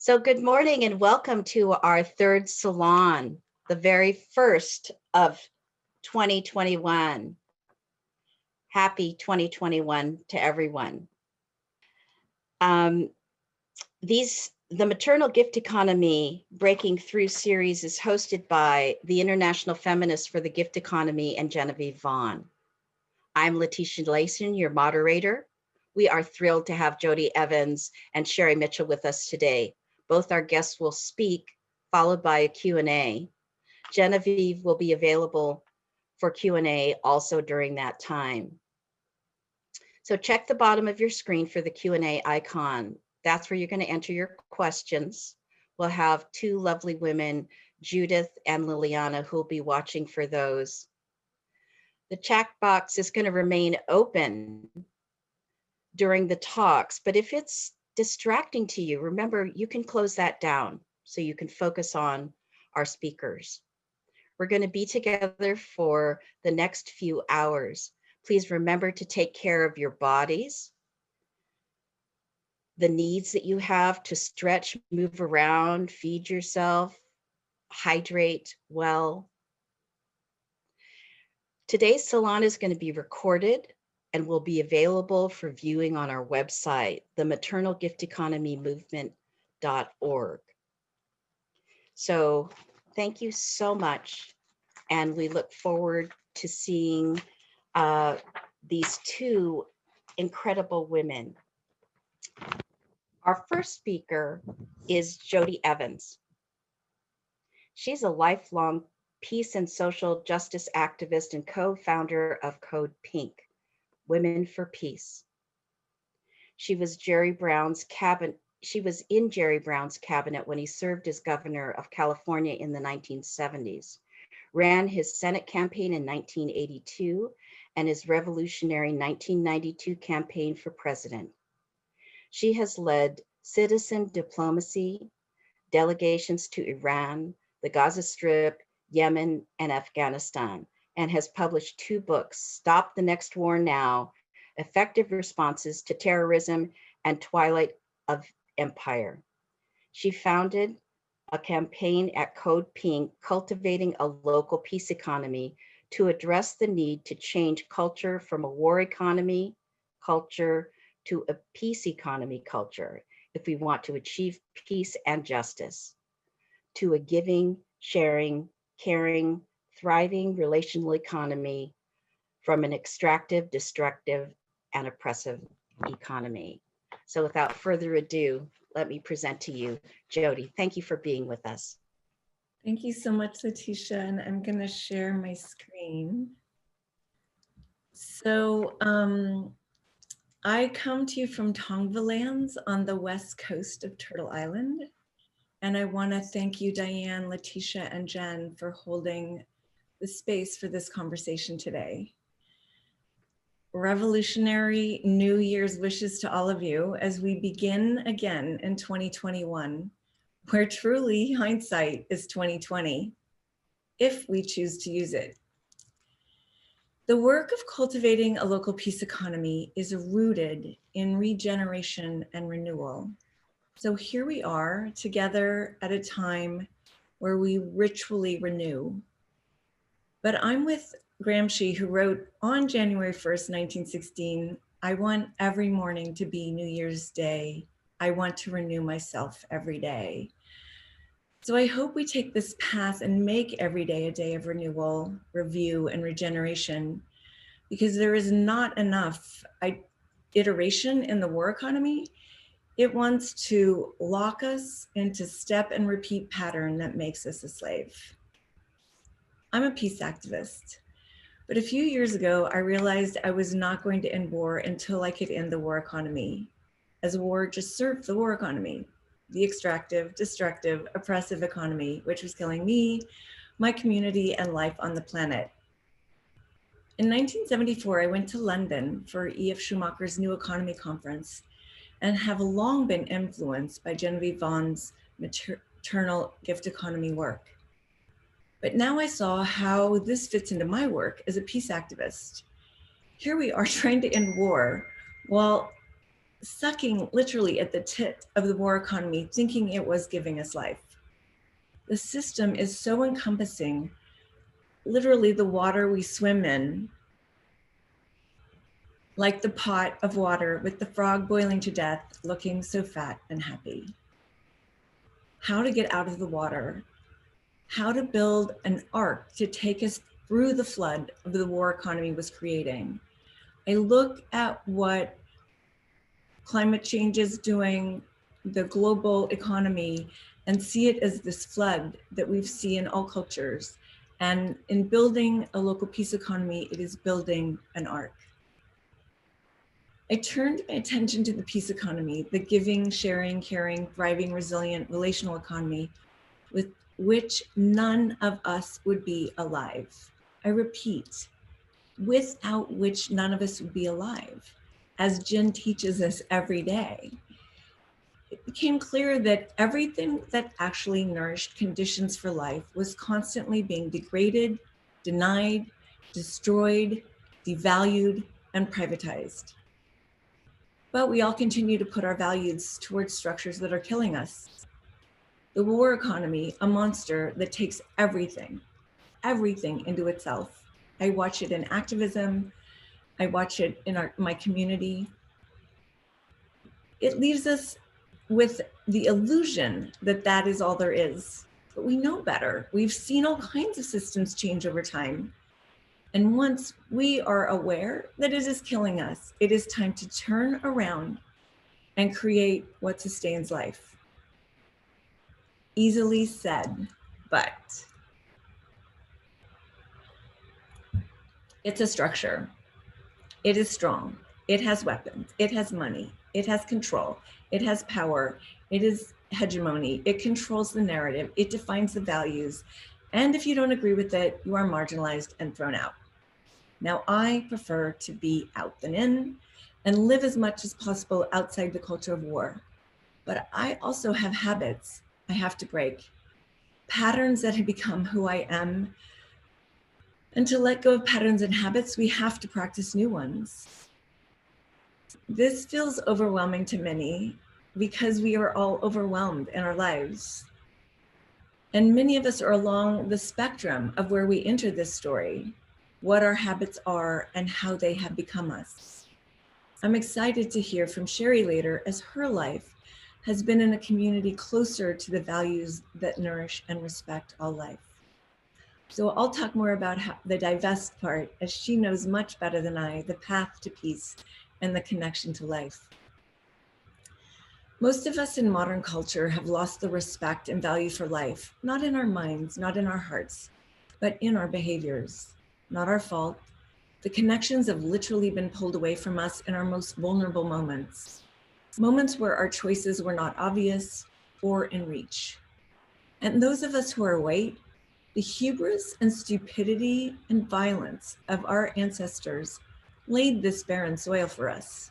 So good morning and welcome to our third Salon, the very first of 2021. Happy 2021 to everyone. The Maternal Gift Economy Breaking Through series is hosted by the International Feminists for the Gift Economy and Genevieve Vaughn. I'm Letitia Layson, your moderator. We are thrilled to have Jody Evans and Sheri Mitchell with us today. Both our guests will speak, followed by a Q&A. Genevieve will be available for Q&A also during that time. So check the bottom of your screen for the Q&A icon. That's where you're going to enter your questions. We'll have two lovely women, Judith and Liliana, who will be watching for those. The chat box is going to remain open during the talks, but if it's distracting to you, remember, you can close that down so you can focus on our speakers. We're going to be together for the next few hours. Please remember to take care of your bodies, the needs that you have to stretch, move around, feed yourself, hydrate well. Today's salon is going to be recorded and will be available for viewing on our website, the maternalgifteconomymovement.org. So thank you so much. And we look forward to seeing these two incredible women. Our first speaker is Jody Evans. She's a lifelong peace and social justice activist and co-founder of Code Pink, Women for Peace. She was in Jerry Brown's cabinet when he served as governor of California in the 1970s, ran his Senate campaign in 1982 and his revolutionary 1992 campaign for president. She has led citizen diplomacy, delegations to Iran, the Gaza Strip, Yemen, and Afghanistan, and has published two books, Stop the Next War Now, Effective Responses to Terrorism, and Twilight of Empire. She founded a campaign at Code Pink, cultivating a local peace economy to address the need to change culture from a war economy culture to a peace economy culture if we want to achieve peace and justice, to a giving, sharing, caring, thriving relational economy from an extractive, destructive, and oppressive economy. So without further ado, let me present to you Jody. Thank you for being with us. Thank you so much, Letitia, and I'm going to share my screen. So I come to you from Tongva lands on the west coast of Turtle Island, and I want to thank you, Diane, Letitia, and Jen for holding the space for this conversation today. Revolutionary New Year's wishes to all of you as we begin again in 2021, where truly hindsight is 2020, if we choose to use it. The work of cultivating a local peace economy is rooted in regeneration and renewal. So here we are together at a time where we ritually renew. But I'm with Gramsci, who wrote on January 1st, 1916, I want every morning to be New Year's Day. I want to renew myself every day. So I hope we take this path and make every day a day of renewal, review, and regeneration, because there is not enough iteration in the war economy. It wants to lock us into step and repeat pattern that makes us a slave. I'm a peace activist, but a few years ago, I realized I was not going to end war until I could end the war economy, as war just served the war economy, the extractive, destructive, oppressive economy, which was killing me, my community, and life on the planet. In 1974, I went to London for E.F. Schumacher's New Economy Conference and have long been influenced by Genevieve Vaughn's maternal gift economy work. But now I saw how this fits into my work as a peace activist. Here we are trying to end war while sucking literally at the tit of the war economy, thinking it was giving us life. The system is so encompassing, literally the water we swim in, like the pot of water with the frog boiling to death, looking so fat and happy. How to get out of the water, how to build an ark to take us through the flood of the war economy was creating. I look at what climate change is doing, the global economy, and see it as this flood that we see in all cultures. And in building a local peace economy, it is building an ark. I turned my attention to the peace economy, the giving, sharing, caring, thriving, resilient, relational economy with which none of us would be alive. I repeat, without which none of us would be alive, as Jen teaches us every day. It became clear that everything that actually nourished conditions for life was constantly being degraded, denied, destroyed, devalued, and privatized. But we all continue to put our values towards structures that are killing us. The war economy, a monster that takes everything into itself. I watch it in activism. I watch it in my community. It leaves us with the illusion that that is all there is, but we know better. We've seen all kinds of systems change over time. And once we are aware that it is killing us, it is time to turn around and create what sustains life. Easily said, but it's a structure. It is strong. It has weapons. It has money. It has control. It has power. It is hegemony. It controls the narrative. It defines the values. And if you don't agree with it, you are marginalized and thrown out. Now, I prefer to be out than in and live as much as possible outside the culture of war. But I also have habits I have to break, patterns that have become who I am. And to let go of patterns and habits, we have to practice new ones. This feels overwhelming to many because we are all overwhelmed in our lives. And many of us are along the spectrum of where we enter this story, what our habits are and how they have become us. I'm excited to hear from Sheri later, as her life has been in a community closer to the values that nourish and respect all life. So I'll talk more about the divest part, as she knows much better than I, the path to peace and the connection to life. Most of us in modern culture have lost the respect and value for life, not in our minds, not in our hearts, but in our behaviors. Not our fault. The connections have literally been pulled away from us in our most vulnerable moments. Moments where our choices were not obvious or in reach. And those of us who are white, the hubris and stupidity and violence of our ancestors laid this barren soil for us.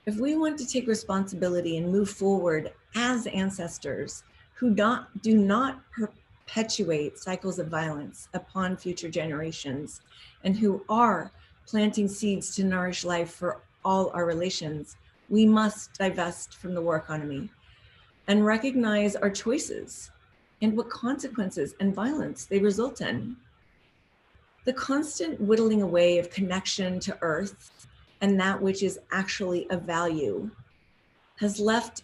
If we want to take responsibility and move forward as ancestors who do not perpetuate cycles of violence upon future generations, and who are planting seeds to nourish life for all our relations, we must divest from the war economy and recognize our choices and what consequences and violence they result in. The constant whittling away of connection to earth and that which is actually of value has left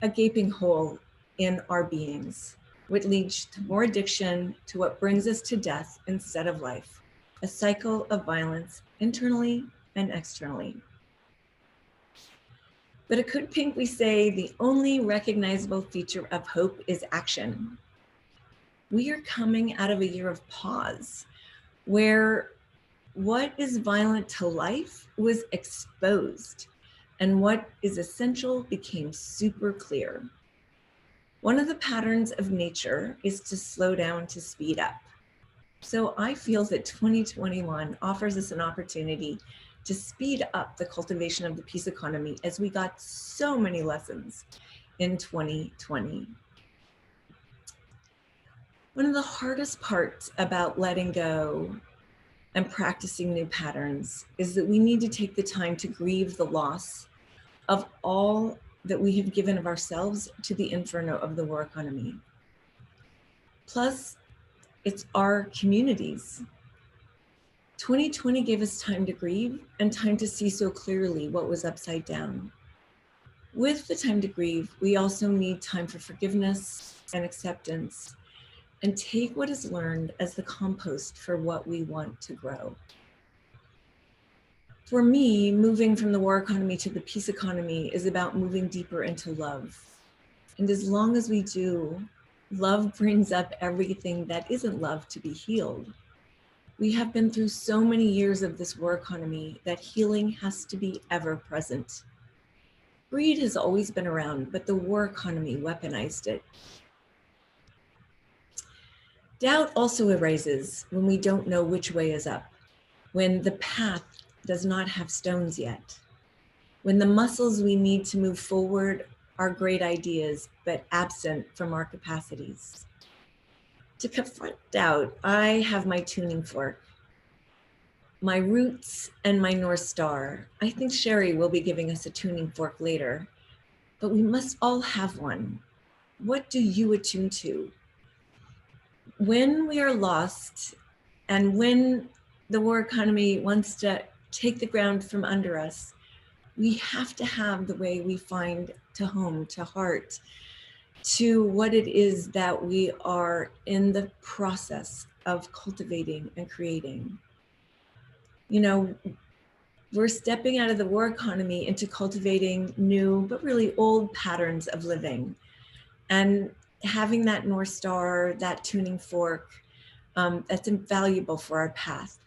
a gaping hole in our beings, which leads to more addiction, to what brings us to death instead of life, a cycle of violence internally and externally. But at Good Pink, we say the only recognizable feature of hope is action. We are coming out of a year of pause, where what is violent to life was exposed and what is essential became super clear. One of the patterns of nature is to slow down, to speed up. So I feel that 2021 offers us an opportunity to speed up the cultivation of the peace economy, as we got so many lessons in 2020. One of the hardest parts about letting go and practicing new patterns is that we need to take the time to grieve the loss of all that we have given of ourselves to the inferno of the war economy. Plus, it's our communities. 2020 gave us time to grieve and time to see so clearly what was upside down. With the time to grieve, we also need time for forgiveness and acceptance, and take what is learned as the compost for what we want to grow. For me, moving from the war economy to the peace economy is about moving deeper into love. And as long as we do, love brings up everything that isn't love to be healed. We have been through so many years of this war economy that healing has to be ever present. Greed has always been around, but the war economy weaponized it. Doubt also arises when we don't know which way is up, when the path does not have stones yet, when the muscles we need to move forward are great ideas, but absent from our capacities. To confront doubt, I have my tuning fork, my roots and my North Star. I think Sherri will be giving us a tuning fork later, but we must all have one. What do you attune to? When we are lost and when the war economy wants to take the ground from under us, we have to have the way we find to home, to heart, to what it is that we are in the process of cultivating and creating. You know, we're stepping out of the war economy into cultivating new, but really old patterns of living. And having that North Star, that tuning fork, that's invaluable for our path.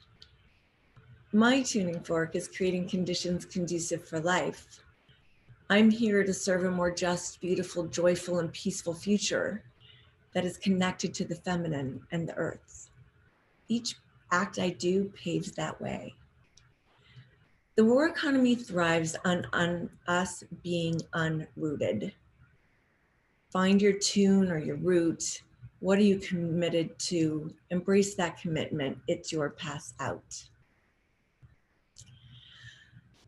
My tuning fork is creating conditions conducive for life. I'm here to serve a more just, beautiful, joyful, and peaceful future that is connected to the feminine and the earth. Each act I do paves that way. The war economy thrives on us being unrooted. Find your tune or your root. What are you committed to? Embrace that commitment. It's your path out.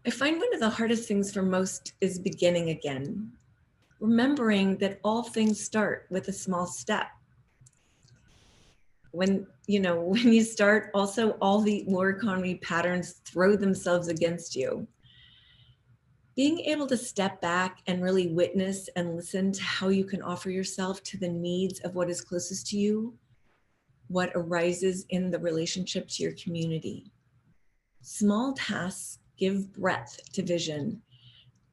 I find one of the hardest things for most is beginning again. Remembering that all things start with a small step. When you start, also all the war economy patterns throw themselves against you. Being able to step back and really witness and listen to how you can offer yourself to the needs of what is closest to you, what arises in the relationship to your community. Small tasks give breadth to vision,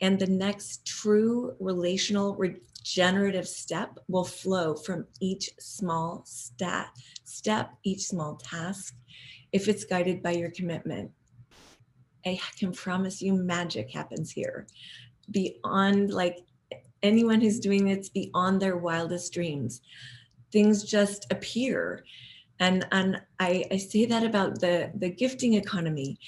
and the next true relational regenerative step will flow from each small step, each small task, if it's guided by your commitment. I can promise you magic happens here. Beyond, like, anyone who's doing it's beyond their wildest dreams. Things just appear. And I say that about the gifting economy.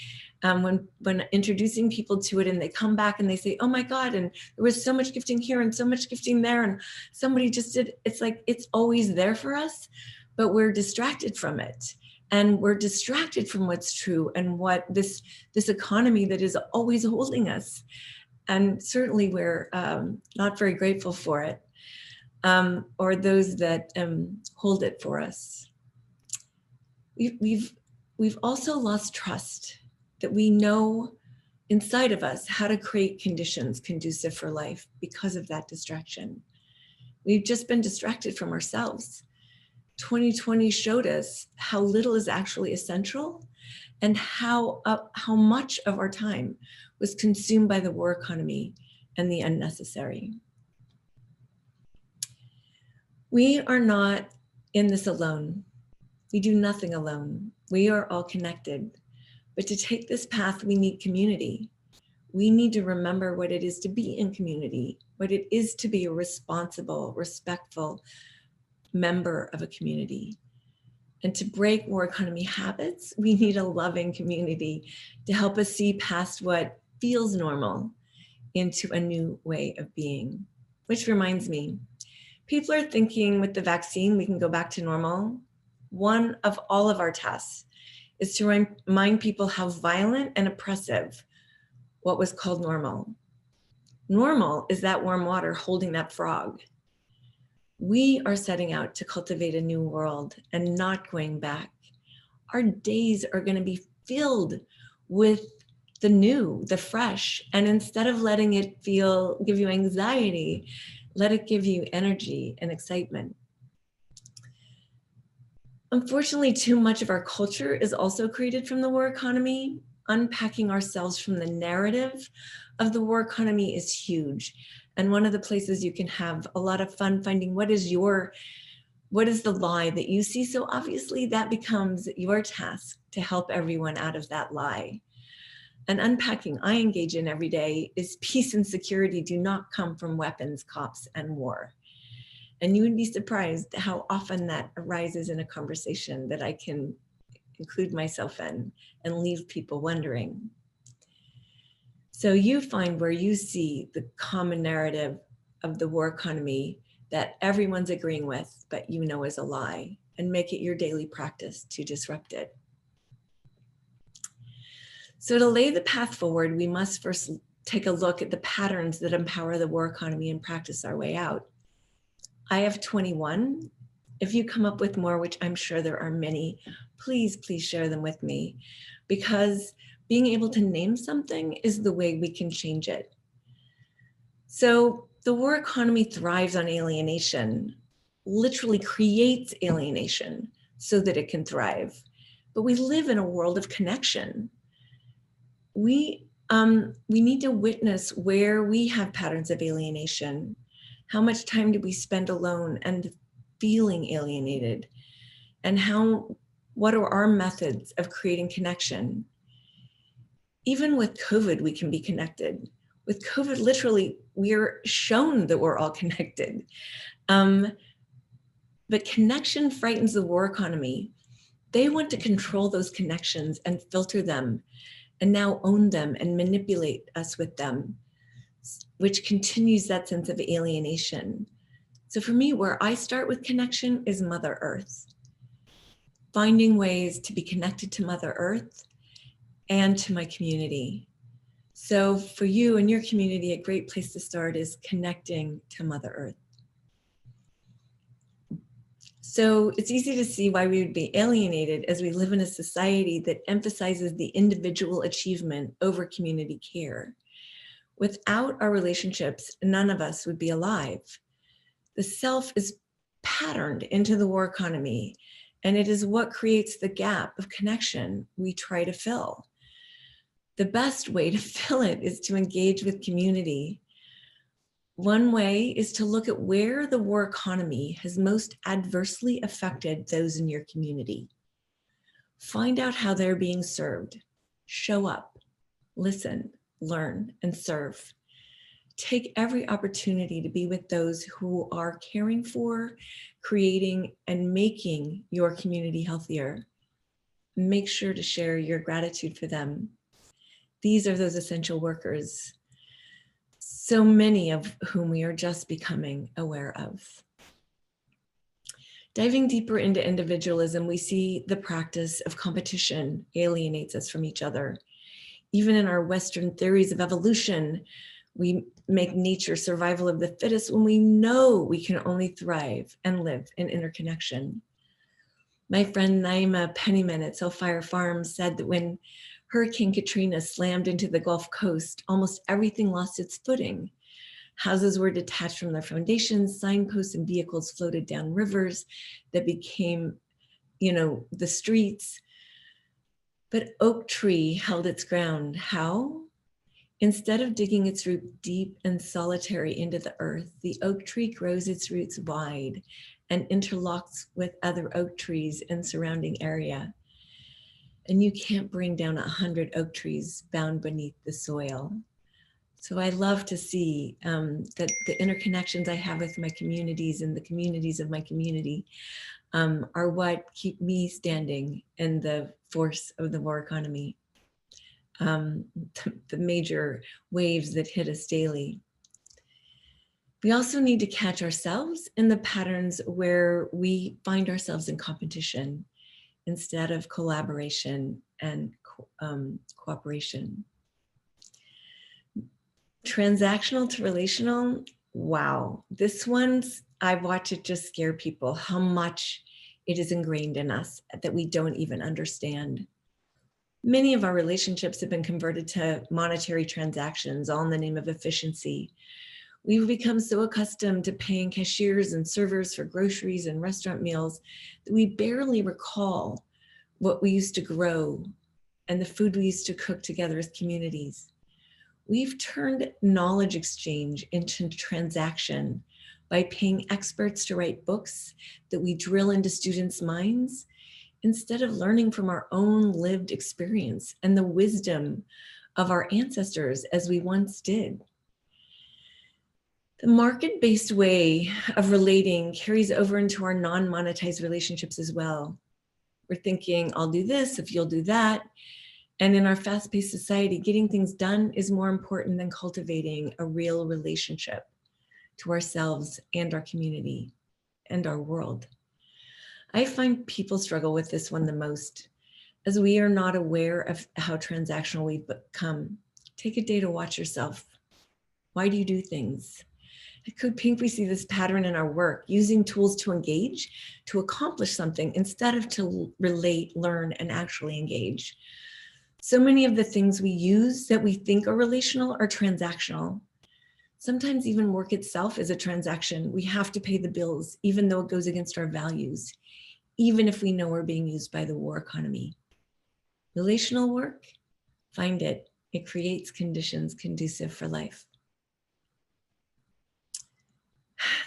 When introducing people to it and they come back and they say, oh my God, and there was so much gifting here and so much gifting there, and somebody just did, it's like, it's always there for us, but we're distracted from it. And we're distracted from what's true and what this economy that is always holding us. And certainly we're not very grateful for it, or those that hold it for us. We've also lost trust that we know inside of us how to create conditions conducive for life because of that distraction. We've just been distracted from ourselves. 2020 showed us how little is actually essential and how much of our time was consumed by the war economy and the unnecessary. We are not in this alone. We do nothing alone. We are all connected. But to take this path, we need community. We need to remember what it is to be in community, what it is to be a responsible, respectful member of a community. And to break war economy habits, we need a loving community to help us see past what feels normal into a new way of being. Which reminds me, people are thinking with the vaccine, we can go back to normal. One of all of our tasks is to remind people how violent and oppressive what was called normal. Normal is that warm water holding that frog. We are setting out to cultivate a new world and not going back. Our days are going to be filled with the new, the fresh. And instead of letting it give you anxiety, let it give you energy and excitement. Unfortunately, too much of our culture is also created from the war economy. Unpacking ourselves from the narrative of the war economy is huge. And one of the places you can have a lot of fun finding what is the lie that you see so obviously, that becomes your task to help everyone out of that lie. And unpacking I engage in every day is peace and security do not come from weapons, cops, and war. And you would be surprised how often that arises in a conversation that I can include myself in and leave people wondering. So you find where you see the common narrative of the war economy that everyone's agreeing with, but you know is a lie, and make it your daily practice to disrupt it. So to lay the path forward, we must first take a look at the patterns that empower the war economy and practice our way out. I have 21. If you come up with more, which I'm sure there are many, please share them with me, because being able to name something is the way we can change it. So the war economy thrives on alienation, literally creates alienation so that it can thrive. But we live in a world of connection. We need to witness where we have patterns of alienation. How much time do we spend alone and feeling alienated? And what are our methods of creating connection? Even with COVID, we can be connected. With COVID, literally, we're shown that we're all connected. But connection frightens the war economy. They want to control those connections and filter them, and now own them and manipulate us with them, which continues that sense of alienation. So for me, where I start with connection is Mother Earth. Finding ways to be connected to Mother Earth and to my community. So for you and your community, a great place to start is connecting to Mother Earth. So it's easy to see why we would be alienated as we live in a society that emphasizes the individual achievement over community care. Without our relationships, none of us would be alive. The self is patterned into the war economy, and it is what creates the gap of connection we try to fill. The best way to fill it is to engage with community. One way is to look at where the war economy has most adversely affected those in your community. Find out how they're being served. Show up, listen, learn, and serve. Take every opportunity to be with those who are caring for, creating, and making your community healthier. Make sure to share your gratitude for them. These are those essential workers, so many of whom we are just becoming aware of. Diving deeper into individualism, we see the practice of competition alienates us from each other. Even in our Western theories of evolution, we make nature survival of the fittest when we know we can only thrive and live in interconnection. My friend Naima Pennyman at Soulfire Farms said that when Hurricane Katrina slammed into the Gulf Coast, almost everything lost its footing. Houses were detached from their foundations, signposts and vehicles floated down rivers that became, the streets. But Oak Tree held its ground. How? Instead of digging its root deep and solitary into the earth, the oak tree grows its roots wide and interlocks with other oak trees in surrounding area. And you can't bring down 100 oak trees bound beneath the soil. So I love to see that the interconnections I have with my communities and the communities of my community are what keep me standing in the force of the war economy. The major waves that hit us daily. We also need to catch ourselves in the patterns where we find ourselves in competition instead of collaboration and cooperation. Transactional to relational, wow. This one's, I watch it just scare people, how much it is ingrained in us that we don't even understand. Many of our relationships have been converted to monetary transactions, all in the name of efficiency. We've become so accustomed to paying cashiers and servers for groceries and restaurant meals that we barely recall what we used to grow and the food we used to cook together as communities. We've turned knowledge exchange into transaction by paying experts to write books that we drill into students' minds instead of learning from our own lived experience and the wisdom of our ancestors as we once did. The market-based way of relating carries over into our non-monetized relationships as well. We're thinking, I'll do this if you'll do that. And in our fast-paced society, getting things done is more important than cultivating a real relationship to ourselves and our community and our world. I find people struggle with this one the most, as we are not aware of how transactional we've become. Take a day to watch yourself. Why do you do things? At Code Pink, we see this pattern in our work, using tools to engage, to accomplish something, instead of to relate, learn, and actually engage. So many of the things we use that we think are relational are transactional. Sometimes even work itself is a transaction. We have to pay the bills, even though it goes against our values, even if we know we're being used by the war economy. Relational work, find it. It creates conditions conducive for life.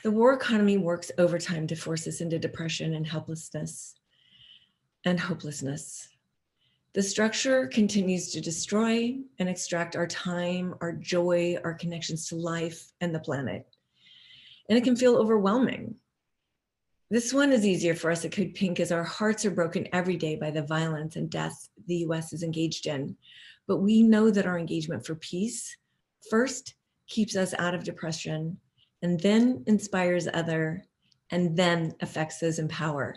The war economy works overtime to force us into depression and helplessness and hopelessness. The structure continues to destroy and extract our time, our joy, our connections to life and the planet. And it can feel overwhelming. This one is easier for us at Code Pink as our hearts are broken every day by the violence and death the US is engaged in. But we know that our engagement for peace first keeps us out of depression, and then inspires other, and then affects those in power.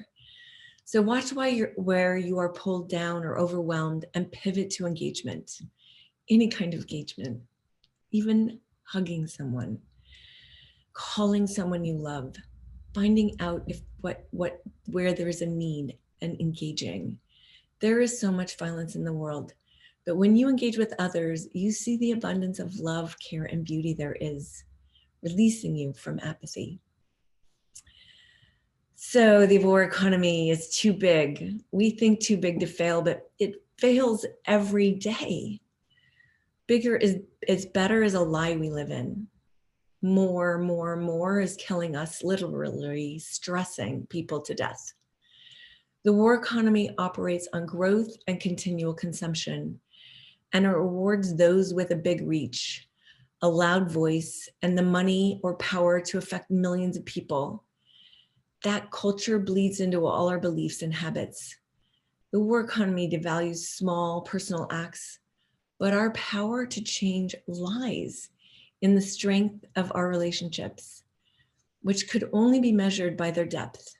So watch where you are pulled down or overwhelmed and pivot to engagement, any kind of engagement, even hugging someone, calling someone you love, finding out if where there is a need and engaging. There is so much violence in the world, but when you engage with others, you see the abundance of love, care, and beauty there is, releasing you from apathy. So the war economy is too big. We think too big to fail, but it fails every day. Bigger is better is a lie we live in. More is killing us, literally stressing people to death. The war economy operates on growth and continual consumption, and it rewards those with a big reach, a loud voice, and the money or power to affect millions of people. That culture bleeds into all our beliefs and habits. The war economy devalues small personal acts, but our power to change lies in the strength of our relationships, which could only be measured by their depth.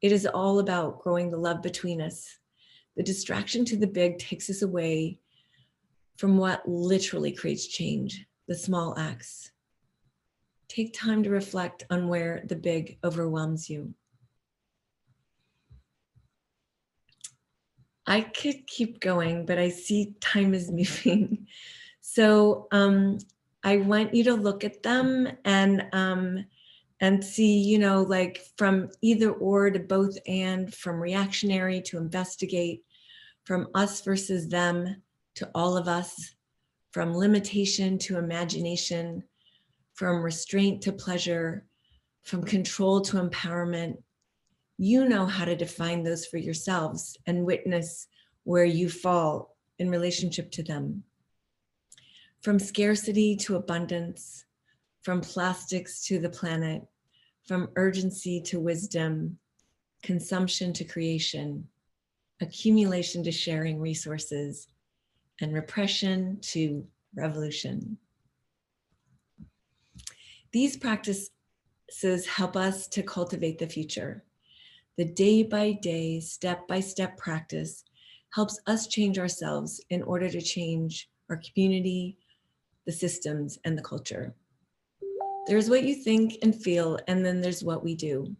It is all about growing the love between us. The distraction to the big takes us away from what literally creates change, the small acts. Take time to reflect on where the big overwhelms you. I could keep going, but I see time is moving. So I want you to look at them and see, like from either or to both and, from reactionary to investigate, from us versus them to all of us, from limitation to imagination, from restraint to pleasure, from control to empowerment. You know how to define those for yourselves and witness where you fall in relationship to them. From scarcity to abundance, from plastics to the planet, from urgency to wisdom, consumption to creation, accumulation to sharing resources, and repression to revolution. These practices help us to cultivate the future. The day-by-day, step-by-step practice helps us change ourselves in order to change our community, the systems, and the culture. There's what you think and feel, and then there's what we do.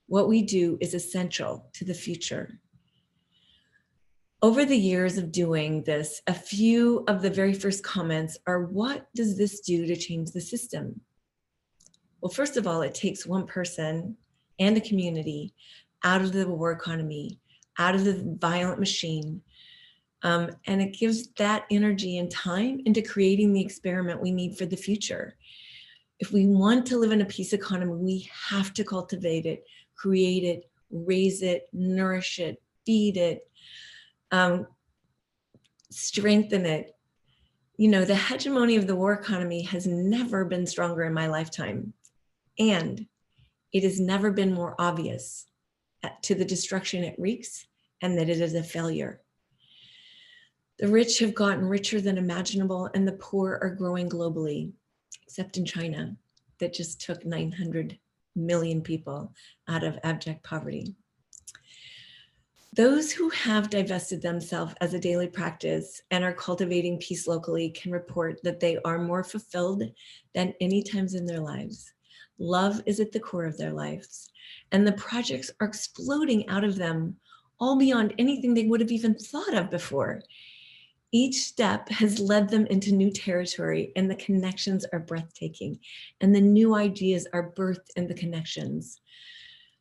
What we do is essential to the future. Over the years of doing this, a few of the very first comments are, what does this do to change the system? Well, first of all, it takes one person and a community out of the war economy, out of the violent machine, and it gives that energy and time into creating the experiment we need for the future. If we want to live in a peace economy, we have to cultivate it, create it, raise it, nourish it, feed it, strengthen it. You know, the hegemony of the war economy has never been stronger in my lifetime. And it has never been more obvious to the destruction it wreaks and that it is a failure. The rich have gotten richer than imaginable and the poor are growing globally, except in China, that just took 900 million people out of abject poverty. Those who have divested themselves as a daily practice and are cultivating peace locally can report that they are more fulfilled than any times in their lives. Love is at the core of their lives, and the projects are exploding out of them, all beyond anything they would have even thought of before. Each step has led them into new territory, and the connections are breathtaking, and the new ideas are birthed in the connections.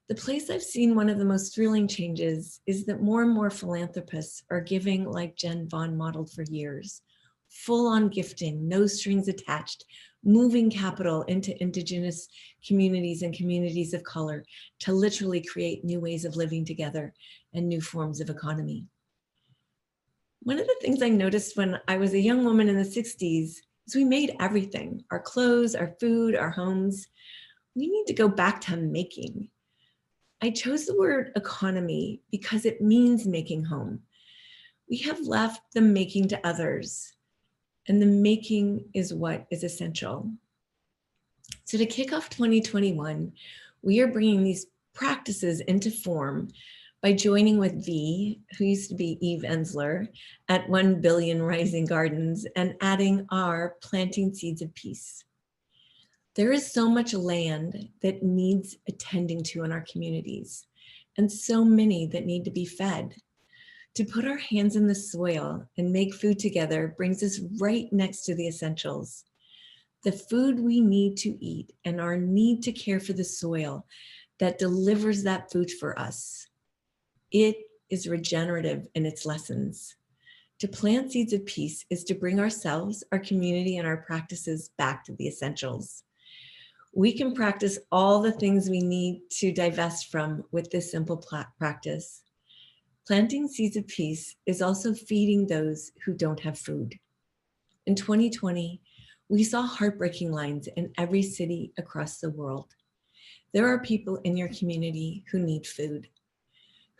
The place I've seen one of the most thrilling changes is that more and more philanthropists are giving like Jen Vaughn modeled for years. Full-on gifting, no strings attached, moving capital into indigenous communities and communities of color to literally create new ways of living together and new forms of economy. One of the things I noticed when I was a young woman in the 60s is we made everything, our clothes, our food, our homes. We need to go back to making. I chose the word economy because it means making home. We have left the making to others, and the making is what is essential. So to kick off 2021, we are bringing these practices into form by joining with V, who used to be Eve Ensler, at 1 Billion Rising Gardens, and adding our Planting Seeds of Peace. There is so much land that needs attending to in our communities, and so many that need to be fed. To put our hands in the soil and make food together brings us right next to the essentials. The food we need to eat and our need to care for the soil that delivers that food for us. It is regenerative in its lessons. To plant seeds of peace is to bring ourselves, our community, and our practices back to the essentials. We can practice all the things we need to divest from with this simple practice. Planting seeds of peace is also feeding those who don't have food. In 2020, we saw heartbreaking lines in every city across the world. There are people in your community who need food.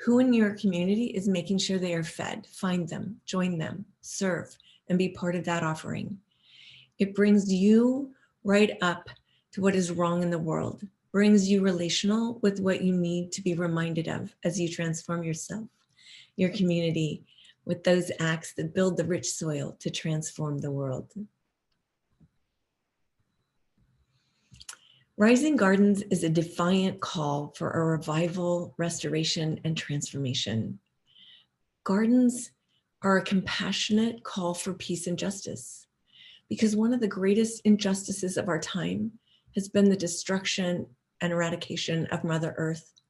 Who in your community is making sure they are fed? Find them, join them, serve, and be part of that offering. It brings you right up to what is wrong in the world, brings you relational with what you need to be reminded of as you transform yourself, your community, with those acts that build the rich soil to transform the world. Rising Gardens is a defiant call for a revival, restoration, and transformation. Gardens are a compassionate call for peace and justice, because one of the greatest injustices of our time has been the destruction and eradication of Mother Earth,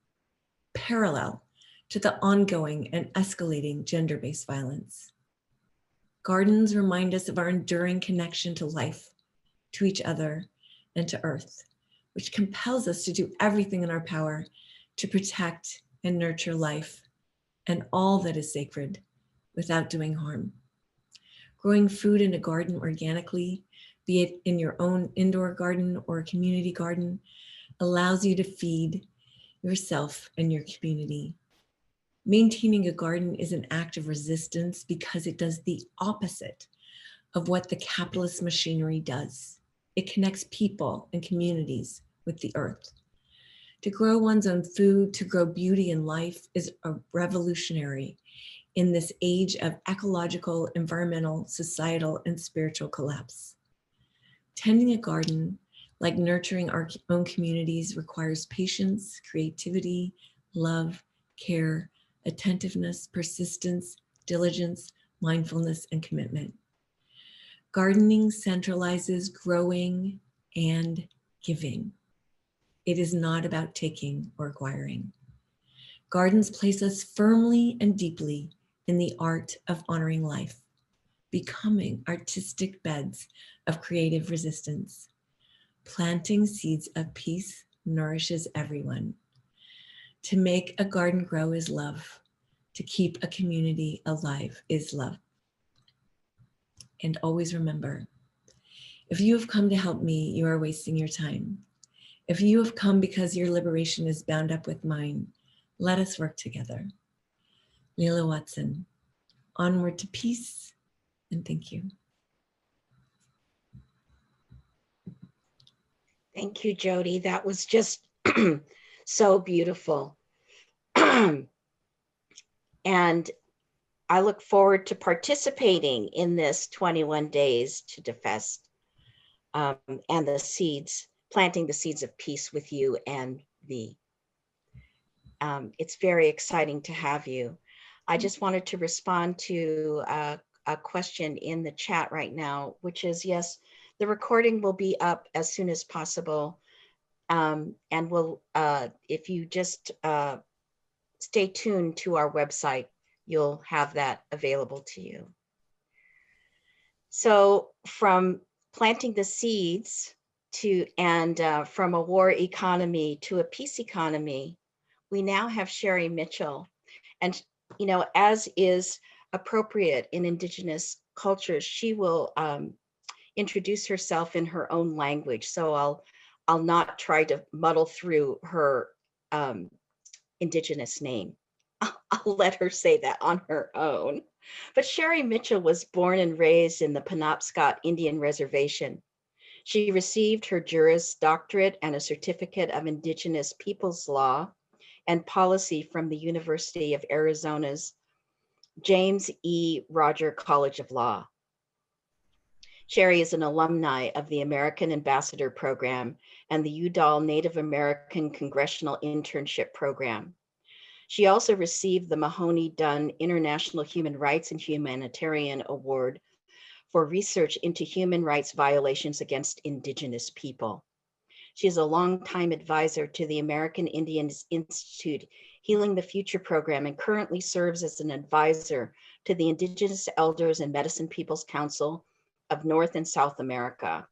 parallel to the ongoing and escalating gender-based violence. Gardens remind us of our enduring connection to life, to each other, and to Earth, which compels us to do everything in our power to protect and nurture life and all that is sacred without doing harm. Growing food in a garden organically, be it in your own indoor garden or a community garden, allows you to feed yourself and your community. Maintaining a garden is an act of resistance because it does the opposite of what the capitalist machinery does. It connects people and communities with the earth. To grow one's own food, to grow beauty in life is a revolutionary in this age of ecological, environmental, societal, and spiritual collapse. Tending a garden, like nurturing our own communities, requires patience, creativity, love, care, attentiveness, persistence, diligence, mindfulness, and commitment. Gardening centralizes growing and giving. It is not about taking or acquiring. Gardens place us firmly and deeply in the art of honoring life, becoming artistic beds of creative resistance. Planting seeds of peace nourishes everyone. To make a garden grow is love. To keep a community alive is love. And always remember, if you have come to help me, you are wasting your time. If you have come because your liberation is bound up with mine, let us work together. Lila Watson, onward to peace, and thank you. Thank you, Jody. That was just so beautiful. And I look forward to participating in this 21 days to defest and the seeds, planting the seeds of peace with you and thee. It's very exciting to have you. I just wanted to respond to a question in the chat right now, which is, yes, the recording will be up as soon as possible. And we'll, if you just stay tuned to our website, you'll have that available to you. So from planting the seeds to, and from a war economy to a peace economy, we now have Sheri Mitchell. And, you know, as is appropriate in Indigenous cultures, she will introduce herself in her own language. So I'll not try to muddle through her Indigenous name. I'll let her say that on her own. But Sheri Mitchell was born and raised in the Penobscot Indian Reservation. She received her Juris Doctorate and a Certificate of Indigenous Peoples Law and Policy from the University of Arizona's James E. Roger College of Law. Sheri is an alumni of the American Ambassador Program and the Udall Native American Congressional Internship Program. She also received the Mahoney Dunn International Human Rights and Humanitarian Award for research into human rights violations against Indigenous people. She is a longtime advisor to the American Indians Institute Healing the Future program and currently serves as an advisor to the Indigenous Elders and Medicine Peoples Council of North and South America.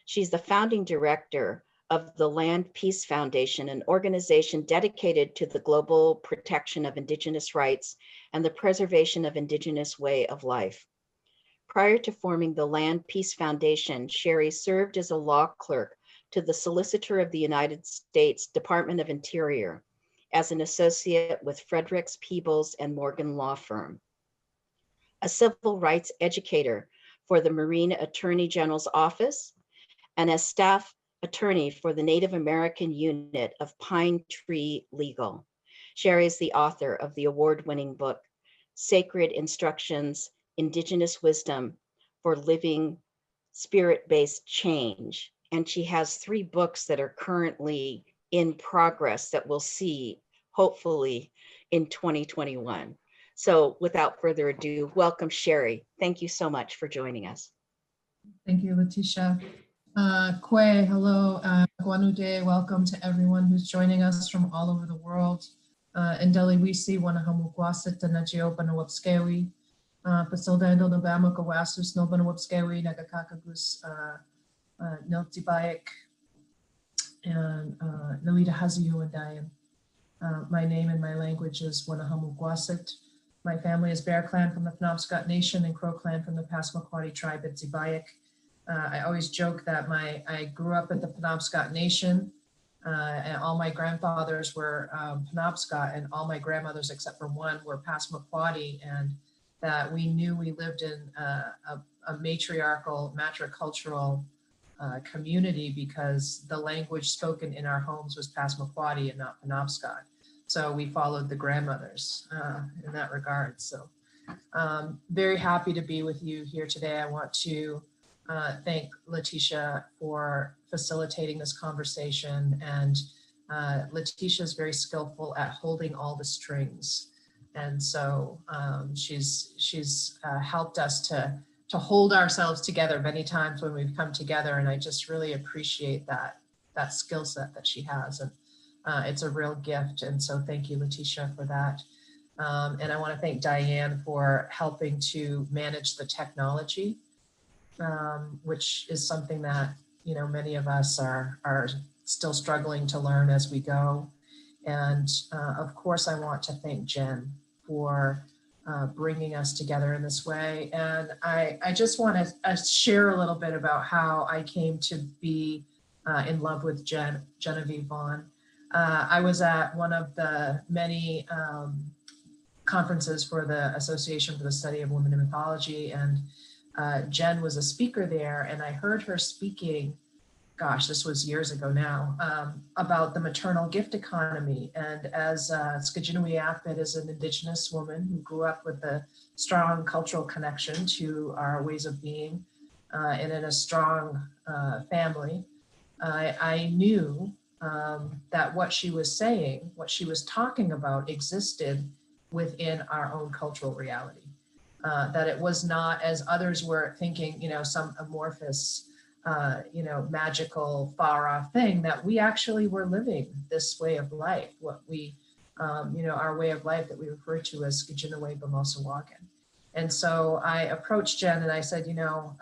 She's the founding director of the Land Peace Foundation, an organization dedicated to the global protection of Indigenous rights and the preservation of Indigenous way of life. Prior to forming the Land Peace Foundation, Sheri served as a law clerk to the Solicitor of the United States Department of Interior as an associate with Fredericks, Peebles, and Morgan Law Firm. A civil rights educator for the Marine Attorney General's Office, and as staff attorney for the Native American unit of Pine Tree Legal. Sheri is the author of the award-winning book, Sacred Instructions, Indigenous Wisdom for Living Spirit-Based Change. And she has 3 books that are currently in progress that we'll see, hopefully, in 2021. So without further ado, welcome, Sheri. Thank you so much for joining us. Thank you, Letitia. Kwe, hello, Gwanude, welcome to everyone who's joining us from all over the world. Ndeli Wisi, Wanahamu Kwasset, Najio Banawapskewi, Pasilda Nobama Kawasus, no Banawapskewi, Nagakakagus, Niltibayek, and Nalita Haziyu and Dayan. My name and my language is Wanahamu Kwasset. My family is Bear Clan from the Penobscot Nation and Crow Clan from the Passamaquoddy tribe at Zibayek. I always joke that I grew up at the Penobscot Nation and all my grandfathers were Penobscot and all my grandmothers except for one were Passamaquoddy, and that we knew we lived in a matriarchal, matricultural community because the language spoken in our homes was Passamaquoddy and not Penobscot. So we followed the grandmothers in that regard. So very happy to be with you here today. I want to thank Letitia for facilitating this conversation. And Letitia is very skillful at holding all the strings. And so she's helped us to hold ourselves together many times when we've come together. And I just really appreciate that skill set that she has. And it's a real gift. And so thank you, Letitia, for that. And I want to thank Diane for helping to manage the technology, which is something that, you know, many of us are still struggling to learn as we go. And of course, I want to thank Jen for bringing us together in this way. And I just want to share a little bit about how I came to be in love with Genevieve Vaughn. I was at one of the many conferences for the Association for the Study of Women in Mythology, and Jen was a speaker there, and I heard her speaking, gosh, this was years ago now, about the maternal gift economy. And as Skajinui Apit is an Indigenous woman who grew up with a strong cultural connection to our ways of being and in a strong family, I knew that what she was saying, what she was talking about existed within our own cultural reality. That it was not, as others were thinking, you know, some amorphous, you know, magical, far off thing, that we actually were living this way of life, what we, you know, our way of life that we refer to as Skajinawe Bamosawagan. And so I approached Jen and I said, you know,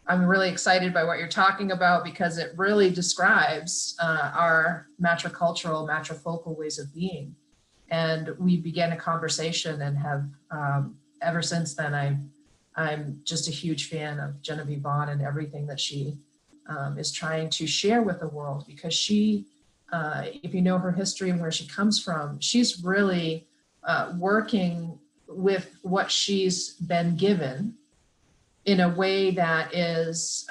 I'm really excited by what you're talking about because it really describes our matricultural, matrifocal ways of being. And we began a conversation and have, ever since then, I'm just a huge fan of Genevieve Vaughn and everything that she is trying to share with the world, because she, if you know her history and where she comes from, she's really working with what she's been given in a way that is,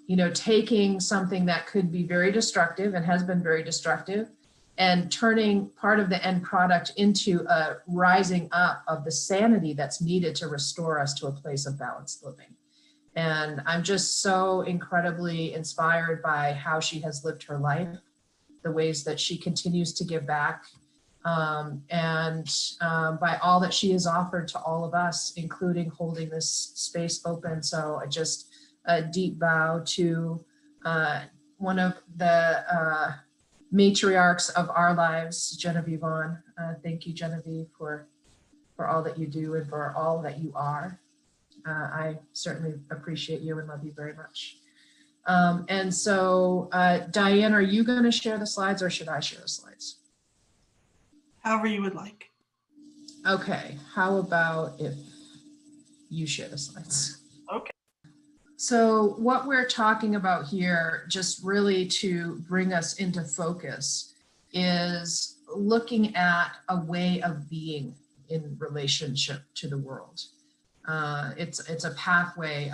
you know, taking something that could be very destructive and has been very destructive and turning part of the end product into a rising up of the sanity that's needed to restore us to a place of balanced living. And I'm just so incredibly inspired by how she has lived her life, the ways that she continues to give back, and by all that she has offered to all of us, including holding this space open. So I just a deep bow to one of the matriarchs of our lives, Genevieve Vaughn. Thank you, Genevieve, for all that you do and for all that you are. I certainly appreciate you and love you very much. And so, Diane, are you going to share the slides or should I share the slides? However you would like. Okay, how about if you share the slides? Okay. So what we're talking about here, just really to bring us into focus, is looking at a way of being in relationship to the world. It's a pathway,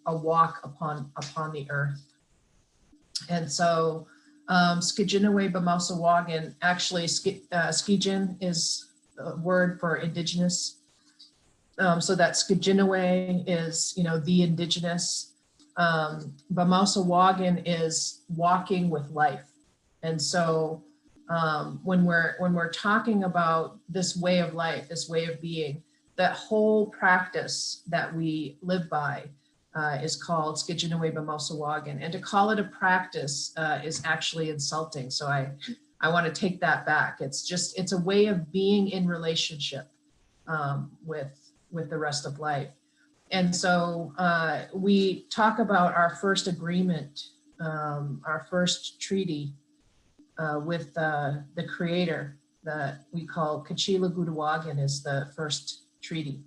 a walk upon the earth. And so Skajinawe Bamosawagan, actually Skijin is a word for indigenous. So that Skajinawe is, you know, the indigenous. Bamosawagan is walking with life. And so when we're talking about this way of life, this way of being, that whole practice that we live by is called Skajinawe Bamosawagan. And to call it a practice is actually insulting. So I want to take that back. It's a way of being in relationship with the rest of life. And so we talk about our first agreement, our first treaty with the creator that we call Kachila Gudawagan is the first treaty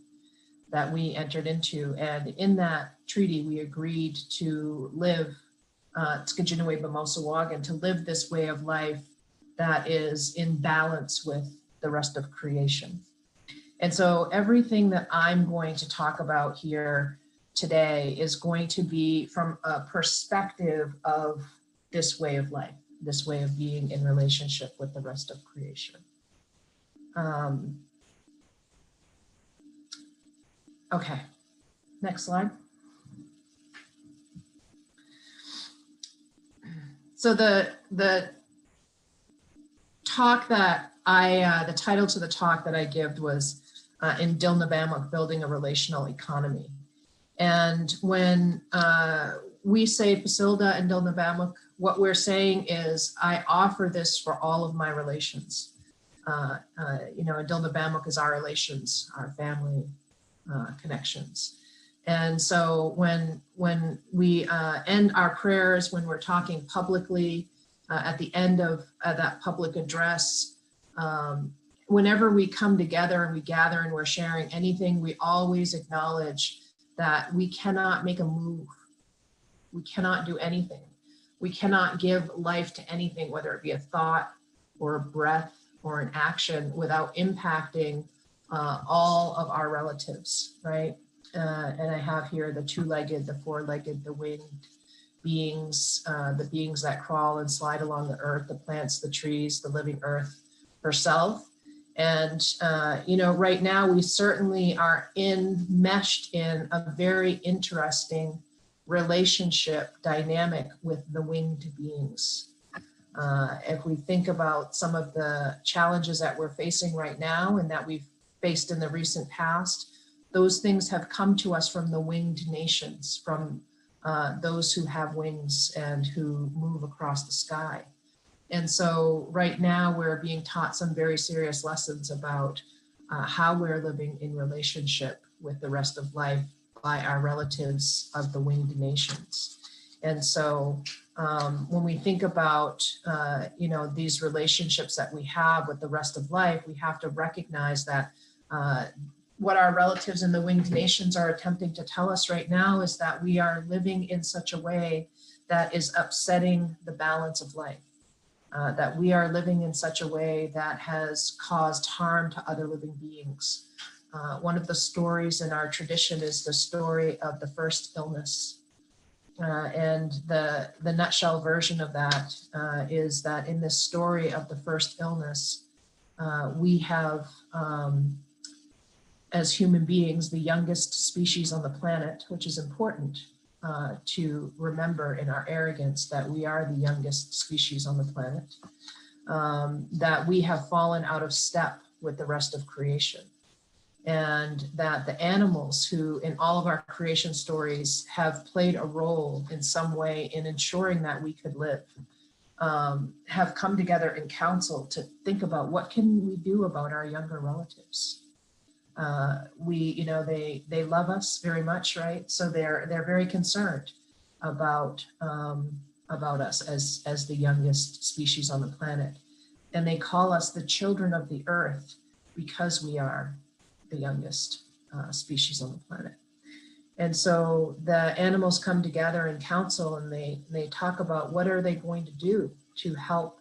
that we entered into. And in that treaty, we agreed to live Skajinawe Bamosawagan, to live this way of life that is in balance with the rest of creation. And so everything that I'm going to talk about here today is going to be from a perspective of this way of life, this way of being in relationship with the rest of creation. Okay, Next slide. So the talk that the title to the talk that I gave was in Dilnabamuk, Building a Relational Economy. And when we say Pasilda and Dilnabamuk, what we're saying is I offer this for all of my relations. And Dilnabamuk is our relations, our family connections. And so when we end our prayers, when we're talking publicly, at the end of that public address, whenever we come together and we gather and we're sharing anything, we always acknowledge that we cannot make a move. We cannot do anything. We cannot give life to anything, whether it be a thought or a breath or an action, without impacting all of our relatives, right? And I have here the two-legged, the four-legged, the winged beings, the beings that crawl and slide along the earth, the plants, the trees, the living earth herself. And, right now we certainly are enmeshed in a very interesting relationship dynamic with the winged beings. If we think about some of the challenges that we're facing right now and that we've faced in the recent past, those things have come to us from the winged nations, from those who have wings and who move across the sky. And so right now we're being taught some very serious lessons about how we're living in relationship with the rest of life by our relatives of the winged nations. And so when we think about, these relationships that we have with the rest of life, we have to recognize that what our relatives in the winged nations are attempting to tell us right now is that we are living in such a way that is upsetting the balance of life, that we are living in such a way that has caused harm to other living beings. One of the stories in our tradition is the story of the first illness. And the nutshell version of that is that in this story of the first illness, we have, as human beings, the youngest species on the planet, which is important to remember in our arrogance that we are the youngest species on the planet, that we have fallen out of step with the rest of creation. And that the animals who in all of our creation stories have played a role in some way in ensuring that we could live, have come together in council to think about what can we do about our younger relatives. They love us very much, right? So they're very concerned about us as the youngest species on the planet. And they call us the children of the earth because we are the youngest species on the planet. And so the animals come together in council and they talk about what are they going to do to help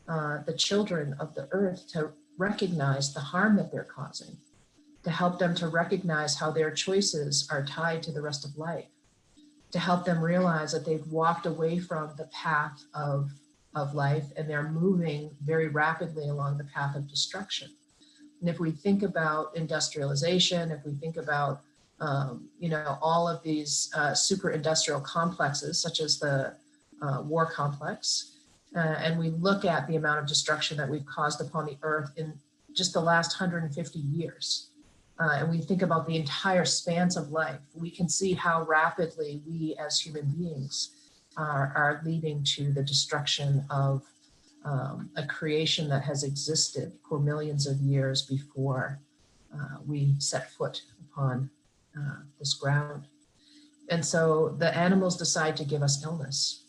the children of the earth to recognize the harm that they're causing, to help them to recognize how their choices are tied to the rest of life, to help them realize that they've walked away from the path of life and they're moving very rapidly along the path of destruction. And if we think about industrialization, if we think about, all of these super industrial complexes, such as the war complex, and we look at the amount of destruction that we've caused upon the earth in just the last 150 years, and we think about the entire span of life, we can see how rapidly we as human beings are leading to the destruction of a creation that has existed for millions of years before we set foot upon this ground. And so the animals decide to give us illness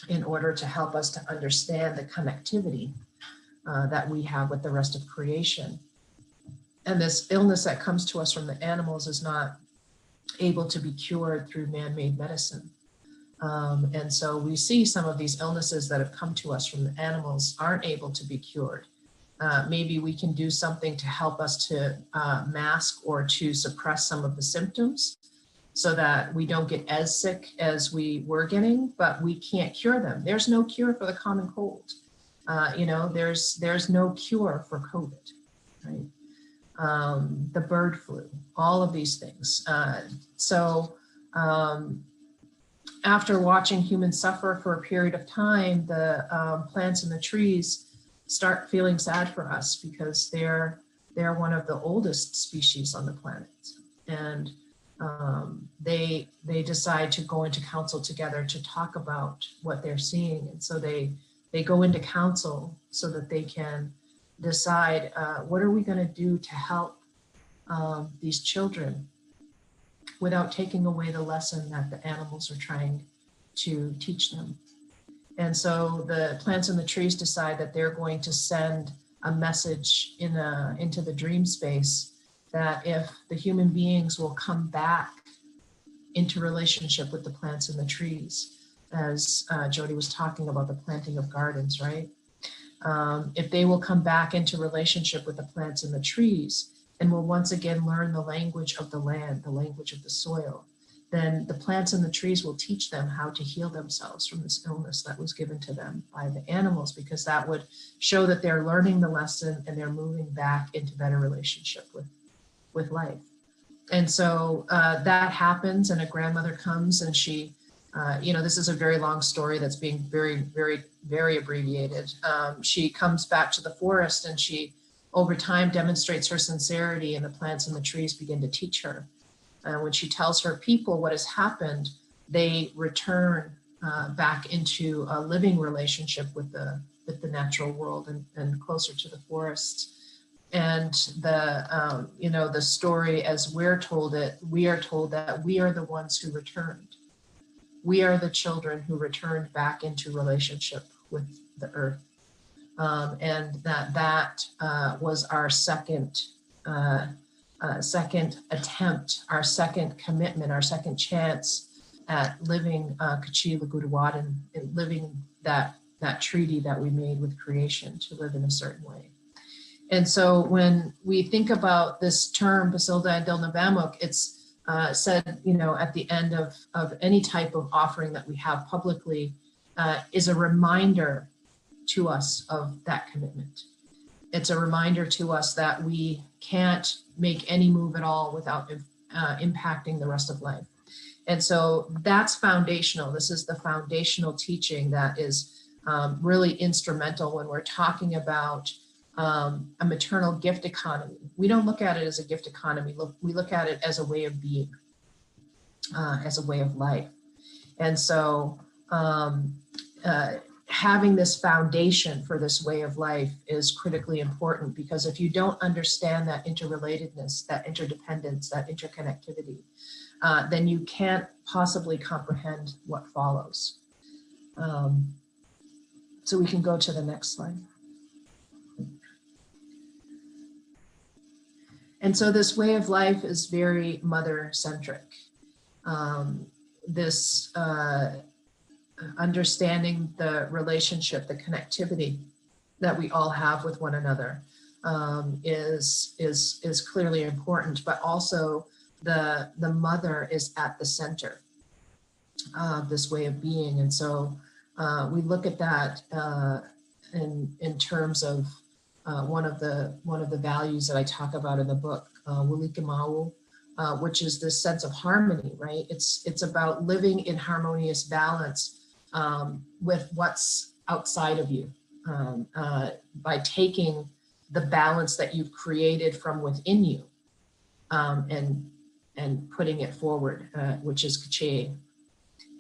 in order to help us to understand the connectivity that we have with the rest of creation. And this illness that comes to us from the animals is not able to be cured through man-made medicine. And so we see some of these illnesses that have come to us from the animals aren't able to be cured. Maybe we can do something to help us to mask or to suppress some of the symptoms so that we don't get as sick as we were getting, but we can't cure them. There's no cure for the common cold. There's no cure for COVID, right? the bird flu, all of these things. After watching humans suffer for a period of time, the plants and the trees start feeling sad for us because they're one of the oldest species on the planet. And they decide to go into council together to talk about what they're seeing. And so they go into council so that they can decide what are we going to do to help these children without taking away the lesson that the animals are trying to teach them. And so the plants and the trees decide that they're going to send a message into the dream space that if the human beings will come back into relationship with the plants and the trees, as Jody was talking about the planting of gardens, right? If they will come back into relationship with the plants and the trees, and will once again learn the language of the land, the language of the soil, then the plants and the trees will teach them how to heal themselves from this illness that was given to them by the animals, because that would show that they're learning the lesson and they're moving back into better relationship with life. And so that happens, and a grandmother comes and she, this is a very long story that's being very, very, very abbreviated. She comes back to the forest and she, over time, demonstrates her sincerity, and the plants and the trees begin to teach her. And when she tells her people what has happened, they return back into a living relationship with the natural world and closer to the forests. And the story, as we're told it, we are told that we are the ones who returned. We are the children who returned back into relationship with the earth. And that was our second attempt, our second commitment, our second chance at living Kachila Gudawadan, and living that treaty that we made with creation to live in a certain way. And so when we think about this term, Basilda and Dilnavamuk, it's said, at the end of any type of offering that we have publicly, is a reminder to us of that commitment. It's a reminder to us that we can't make any move at all without impacting the rest of life. And so that's foundational. This is the foundational teaching that is really instrumental when we're talking about a maternal gift economy. We don't look at it as a gift economy. We look at it as a way of being, as a way of life. And so having this foundation for this way of life is critically important, because if you don't understand that interrelatedness, that interdependence, that interconnectivity, then you can't possibly comprehend what follows. So we can go to the next slide. And so this way of life is very mother-centric. Understanding the relationship, the connectivity that we all have with one another is clearly important, but also the mother is at the center of this way of being. And so we look at that in terms of one of the values that I talk about in the book, Wulikimau, which is this sense of harmony, right? It's about living in harmonious balance with what's outside of you, by taking the balance that you've created from within you and putting it forward, which is Kache.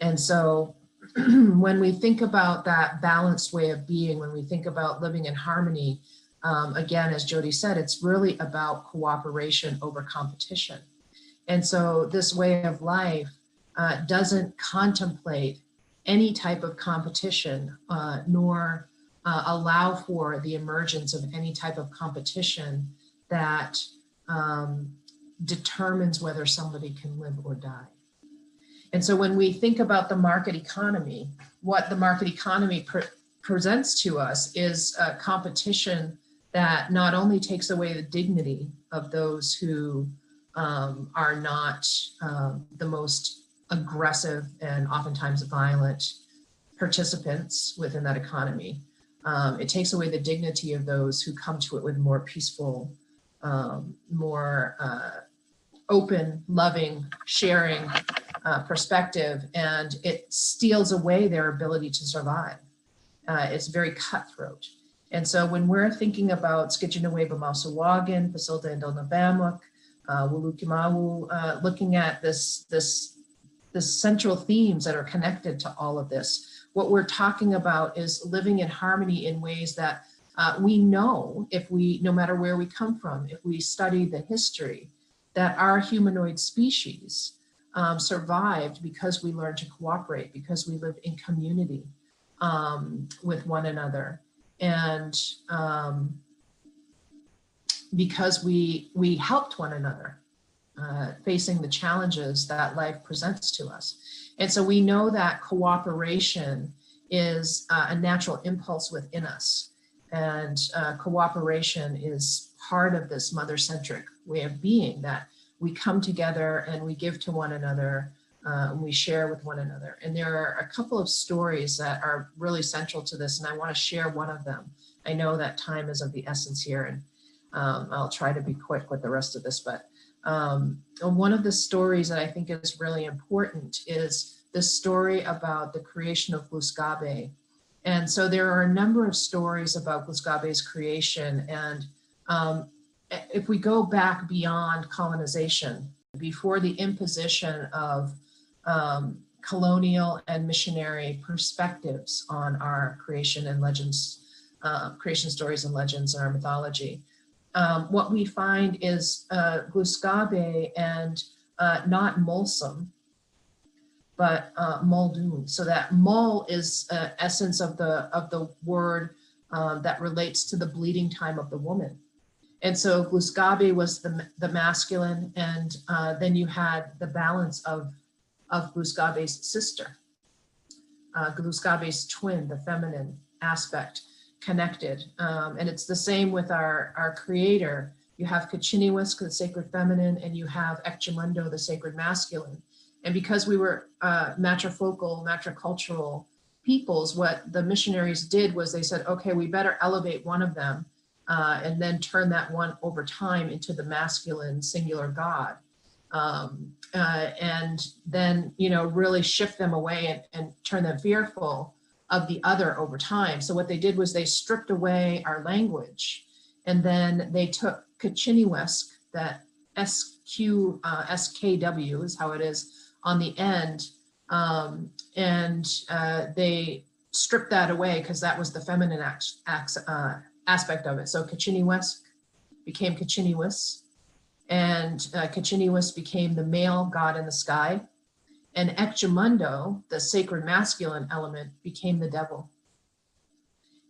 And so when we think about that balanced way of being, when we think about living in harmony, again, as Jody said, it's really about cooperation over competition. And so this way of life doesn't contemplate any type of competition, nor allow for the emergence of any type of competition that determines whether somebody can live or die. And so when we think about the market economy, what the market economy presents to us is a competition that not only takes away the dignity of those who are not the most aggressive and oftentimes violent participants within that economy. It takes away the dignity of those who come to it with more peaceful more open, loving, sharing perspective, and it steals away their ability to survive. It's very cutthroat. And so when we're thinking about Skitchinaway Bamasawagan, Pasilda and Donabamuk, Wulukimawu, looking at this central themes that are connected to all of this, what we're talking about is living in harmony in ways that we know, no matter where we come from, if we study the history, that our humanoid species survived because we learned to cooperate, because we lived in community with one another, and because we helped one another facing the challenges that life presents to us. And so we know that cooperation is a natural impulse within us. And cooperation is part of this mother-centric way of being, that we come together and we give to one another, and we share with one another. And there are a couple of stories that are really central to this, and I want to share one of them. I know that time is of the essence here, and I'll try to be quick with the rest of this, but one of the stories that I think is really important is the story about the creation of Fuscabe. And so there are a number of stories about Fuscabe's creation. And if we go back beyond colonization, before the imposition of colonial and missionary perspectives on our creation and legends, creation stories and legends in our mythology, what we find is Fuscabe and not Mulsum, but Muldoon. So that Mul is essence of the word that relates to the bleeding time of the woman. And so Fuscabe was the masculine, and then you had the balance of Fuscabe's sister, Fuscabe's twin, the feminine aspect, connected. And it's the same with our creator. You have Kachiniwisk, the sacred feminine, and you have Ekchimundo, the sacred masculine. And because we were matrifocal, matricultural peoples, what the missionaries did was they said, okay, we better elevate one of them and then turn that one over time into the masculine singular God. And then, really shift them away and turn them fearful of the other over time. So what they did was they stripped away our language, and then they took Kachiniwisk, that SKW is how it is on the end, and they stripped that away because that was the feminine aspect of it. So Kachiniwisk became Kachiniwis, and Kachiniwis became the male god in the sky, and Ekchimundo, the sacred masculine element, became the devil.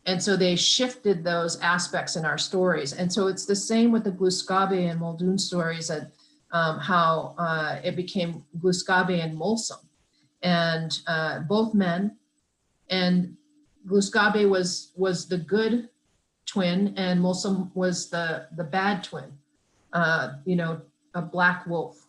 And so they shifted those aspects in our stories. And so it's the same with the Fuscabe and Muldoon stories, and how it became Fuscabe and Mulsum, and both men. And Fuscabe was the good twin, and Mulsum was the bad twin, a black wolf.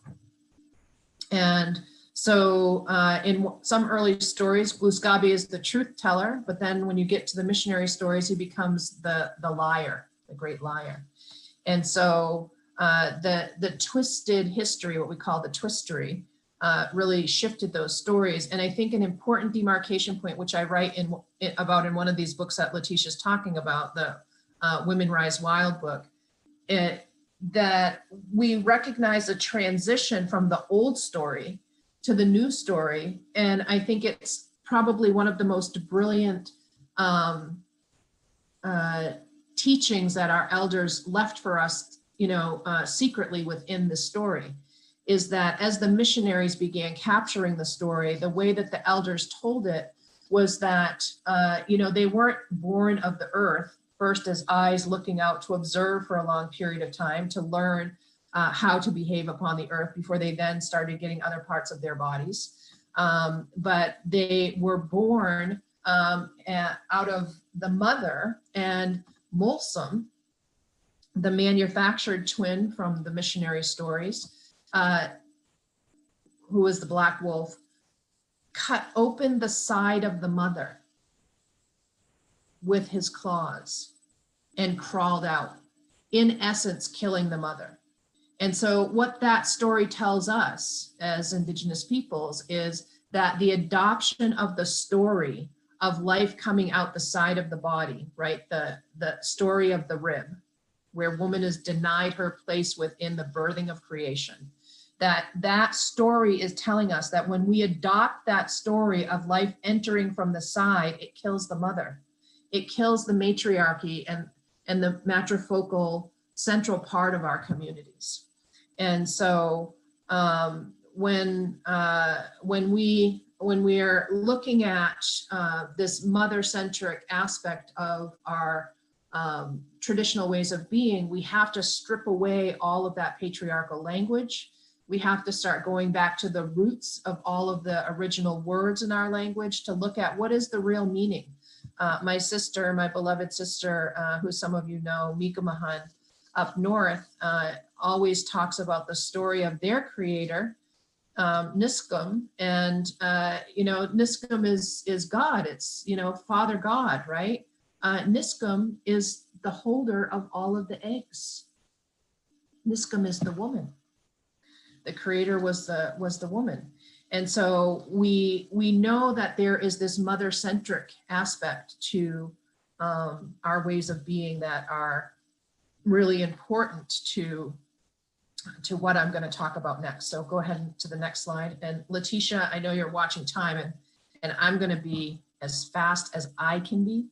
And so in some early stories, Fuscabe is the truth teller, but then when you get to the missionary stories, he becomes the liar, the great liar. And so the twisted history, what we call the twistery, really shifted those stories. And I think an important demarcation point, which I write about in one of these books that Letitia's talking about, the Women Rise Wild book, that we recognize a transition from the old story to the new story. And I think it's probably one of the most brilliant teachings that our elders left for us, secretly within the story, is that as the missionaries began capturing the story, the way that the elders told it was that, they weren't born of the earth first as eyes looking out to observe for a long period of time, to learn how to behave upon the earth before they then started getting other parts of their bodies. But they were born out of the mother, and Mulsum, the manufactured twin from the missionary stories, who was the black wolf, cut open the side of the mother with his claws and crawled out in essence, killing the mother. And so what that story tells us as Indigenous peoples is that the adoption of the story of life coming out the side of the body, right? The story of the rib, where woman is denied her place within the birthing of creation. That story is telling us that when we adopt that story of life entering from the side, it kills the mother. It kills the matriarchy and the matrifocal central part of our communities. And so when we are looking at this mother-centric aspect of our traditional ways of being, we have to strip away all of that patriarchal language. We have to start going back to the roots of all of the original words in our language to look at what is the real meaning. My sister, my beloved sister, who some of you know, Mika Mahan, up north, always talks about the story of their creator, Niskum, and Niskum is God. It's Father God, right? Niskum is the holder of all of the eggs. Niskum is the woman. The creator was the woman. And so we know that there is this mother-centric aspect to our ways of being that are really important to what I'm going to talk about next. So go ahead to the next slide. And Letitia, I know you're watching time, and I'm going to be as fast as I can be,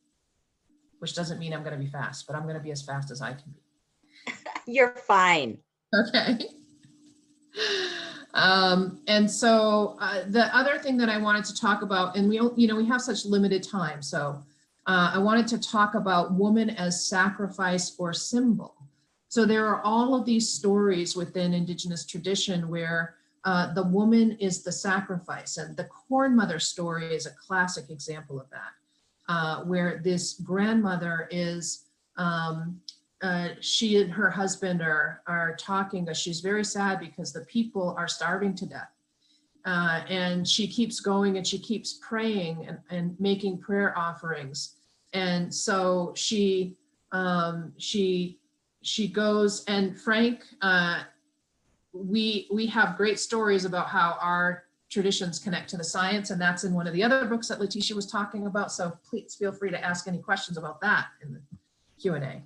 which doesn't mean I'm going to be fast, but I'm going to be as fast as I can be. You're fine. Okay. And so the other thing that I wanted to talk about, and we have such limited time, so I wanted to talk about woman as sacrifice or symbol. So there are all of these stories within Indigenous tradition where the woman is the sacrifice, and the Corn Mother story is a classic example of that, where this grandmother is she and her husband are talking. She's very sad because the people are starving to death. And she keeps going and she keeps praying and making prayer offerings. And so she goes, and Frank, we have great stories about how our traditions connect to the science, and that's in one of the other books that Letitia was talking about. So please feel free to ask any questions about that in the Q&A.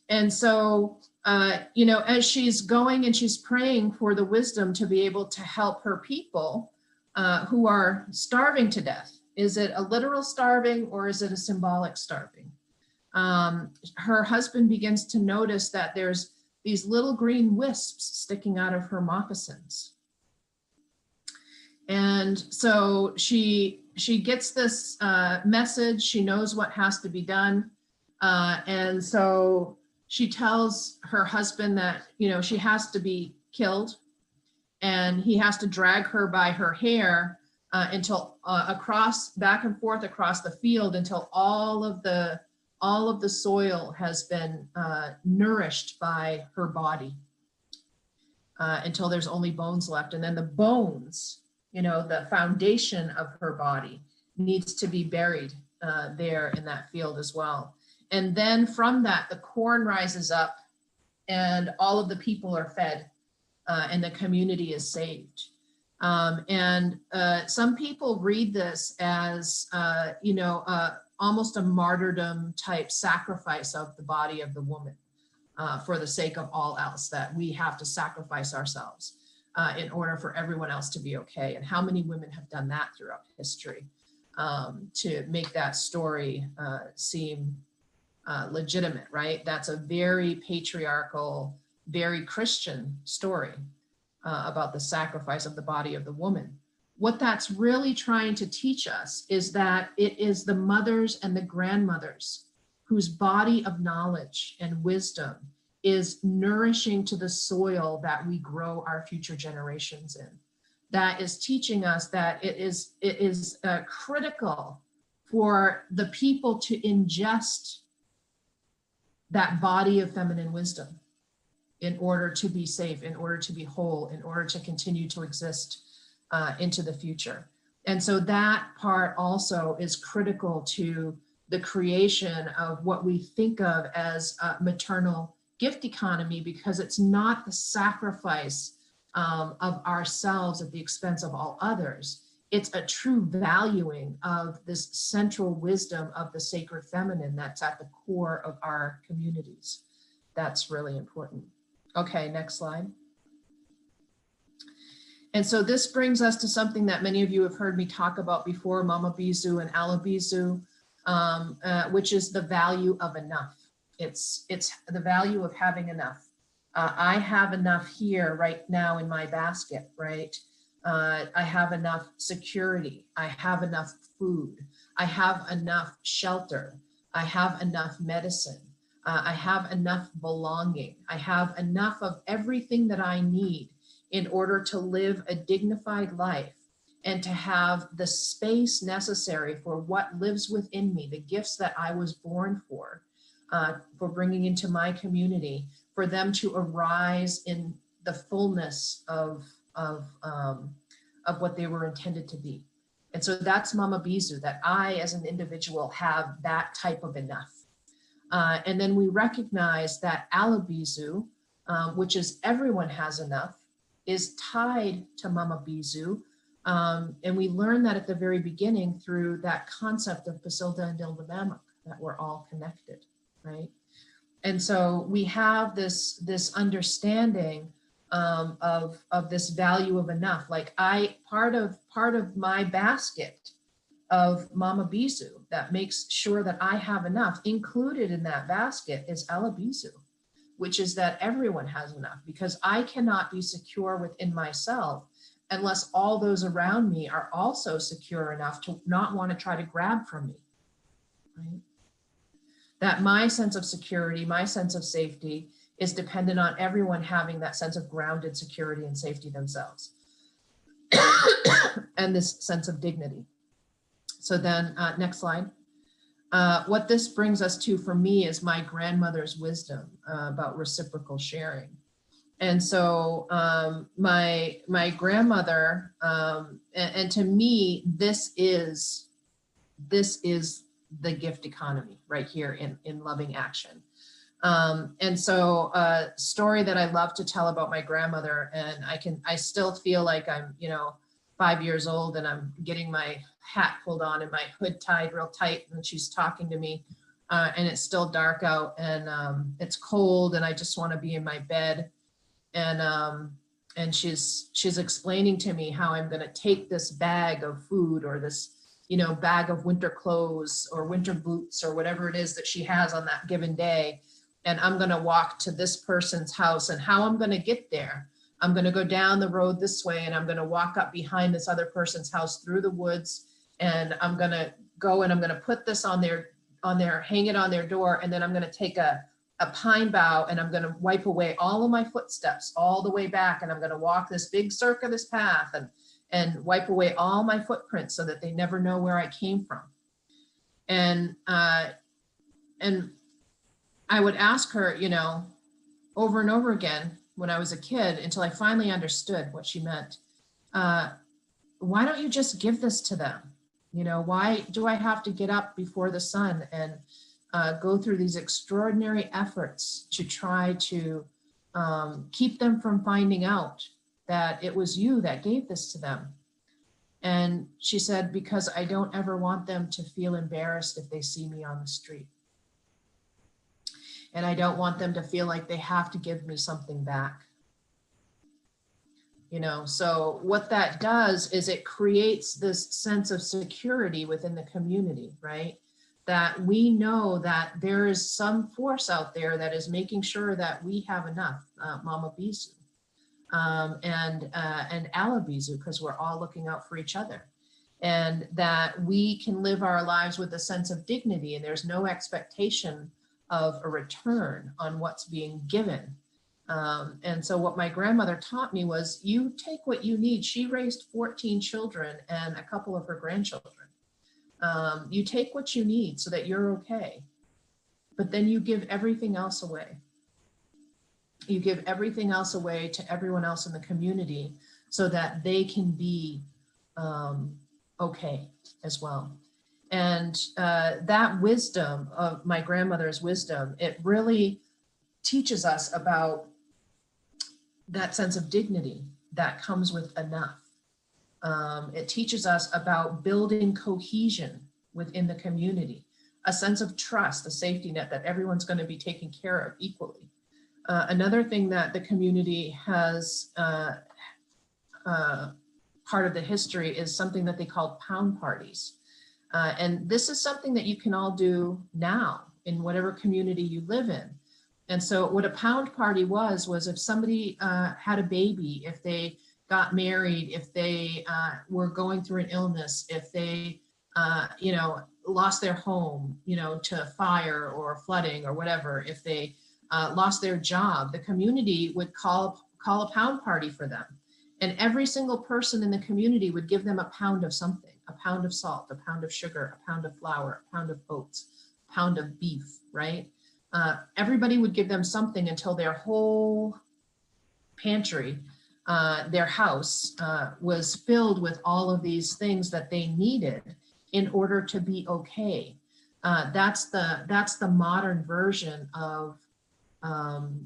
And so, as she's going and she's praying for the wisdom to be able to help her people who are starving to death. Is it a literal starving or is it a symbolic starving? Her husband begins to notice that there's these little green wisps sticking out of her moccasins. And so she gets this message. She knows what has to be done. And so she tells her husband that, she has to be killed, and he has to drag her by her hair until back and forth across the field until all of the soil has been nourished by her body until there's only bones left. And then the bones, the foundation of her body needs to be buried there in that field as well. And then from that, the corn rises up and all of the people are fed and the community is saved. And some people read this as, almost a martyrdom type sacrifice of the body of the woman for the sake of all else, that we have to sacrifice ourselves in order for everyone else to be okay. And how many women have done that throughout history to make that story seem legitimate, right? That's a very patriarchal, very Christian story about the sacrifice of the body of the woman. What that's really trying to teach us is that it is the mothers and the grandmothers whose body of knowledge and wisdom is nourishing to the soil that we grow our future generations in. That is teaching us that it is critical for the people to ingest that body of feminine wisdom in order to be safe, in order to be whole, in order to continue to exist into the future. And so that part also is critical to the creation of what we think of as a maternal gift economy, because it's not the sacrifice of ourselves at the expense of all others. It's a true valuing of this central wisdom of the sacred feminine that's at the core of our communities. That's really important. Okay, next slide. And so this brings us to something that many of you have heard me talk about before, Mama Bizu and Alabizu, which is the value of enough. It's the value of having enough. I have enough here right now in my basket, right? I have enough security. I have enough food. I have enough shelter. I have enough medicine. I have enough belonging. I have enough of everything that I need in order to live a dignified life and to have the space necessary for what lives within me, the gifts that I was born for bringing into my community, for them to arise in the fullness of what they were intended to be. And so that's Mama Bizu, that I as an individual have that type of enough. And then we recognize that Alabizu, which is everyone has enough, is tied to Mama Bizu. And we learn that at the very beginning through that concept of Basilda and Dildabamak, that we're all connected, right? And so we have this understanding of this value of enough. Like part of my basket of Mama Bizu that makes sure that I have enough, included in that basket is Alabizu, which is that everyone has enough, because I cannot be secure within myself unless all those around me are also secure enough to not want to try to grab from me, right? That my sense of security, my sense of safety is dependent on everyone having that sense of grounded security and safety themselves and this sense of dignity. So then next slide. What this brings us to for me is my grandmother's wisdom about reciprocal sharing. And so my grandmother, and to me, this is the gift economy right here in loving action. And so a story that I love to tell about my grandmother, and I still feel like I'm, 5 years old and I'm getting my hat pulled on and my hood tied real tight when she's talking to me, and it's still dark out and it's cold and I just want to be in my bed. And she's explaining to me how I'm going to take this bag of food or this, bag of winter clothes or winter boots or whatever it is that she has on that given day. And I'm going to walk to this person's house, and how I'm going to get there. I'm going to go down the road this way and I'm going to walk up behind this other person's house through the woods. And I'm going to go and I'm going to put this on their, hang it on their door. And then I'm going to take a pine bough and I'm going to wipe away all of my footsteps all the way back. And I'm going to walk this big circle, this path, and wipe away all my footprints so that they never know where I came from. And I would ask her, over and over again when I was a kid, until I finally understood what she meant. Why don't you just give this to them? Why do I have to get up before the sun and go through these extraordinary efforts to try to keep them from finding out that it was you that gave this to them? And she said, because I don't ever want them to feel embarrassed if they see me on the street. And I don't want them to feel like they have to give me something back. So what that does is it creates this sense of security within the community, right? That we know that there is some force out there that is making sure that we have enough, Mama Bizu and Alabizu, because we're all looking out for each other. And that we can live our lives with a sense of dignity, and there's no expectation of a return on what's being given. And so what my grandmother taught me was, you take what you need. She raised 14 children and a couple of her grandchildren. You take what you need so that you're okay, but then you give everything else away. You give everything else away to everyone else in the community so that they can be okay as well. And that wisdom of my grandmother's wisdom, it really teaches us about that sense of dignity that comes with enough. It teaches us about building cohesion within the community, a sense of trust, a safety net that everyone's going to be taken care of equally. Another thing that the community has part of the history is something that they called pound parties. And this is something that you can all do now in whatever community you live in. And so what a pound party was if somebody had a baby, if they got married, if they were going through an illness, if they, lost their home, to fire or flooding or whatever, if they lost their job, the community would call a pound party for them. And every single person in the community would give them a pound of something, a pound of salt, a pound of sugar, a pound of flour, a pound of oats, a pound of beef, right? Everybody would give them something until their whole pantry, their house was filled with all of these things that they needed in order to be okay. That's the modern version of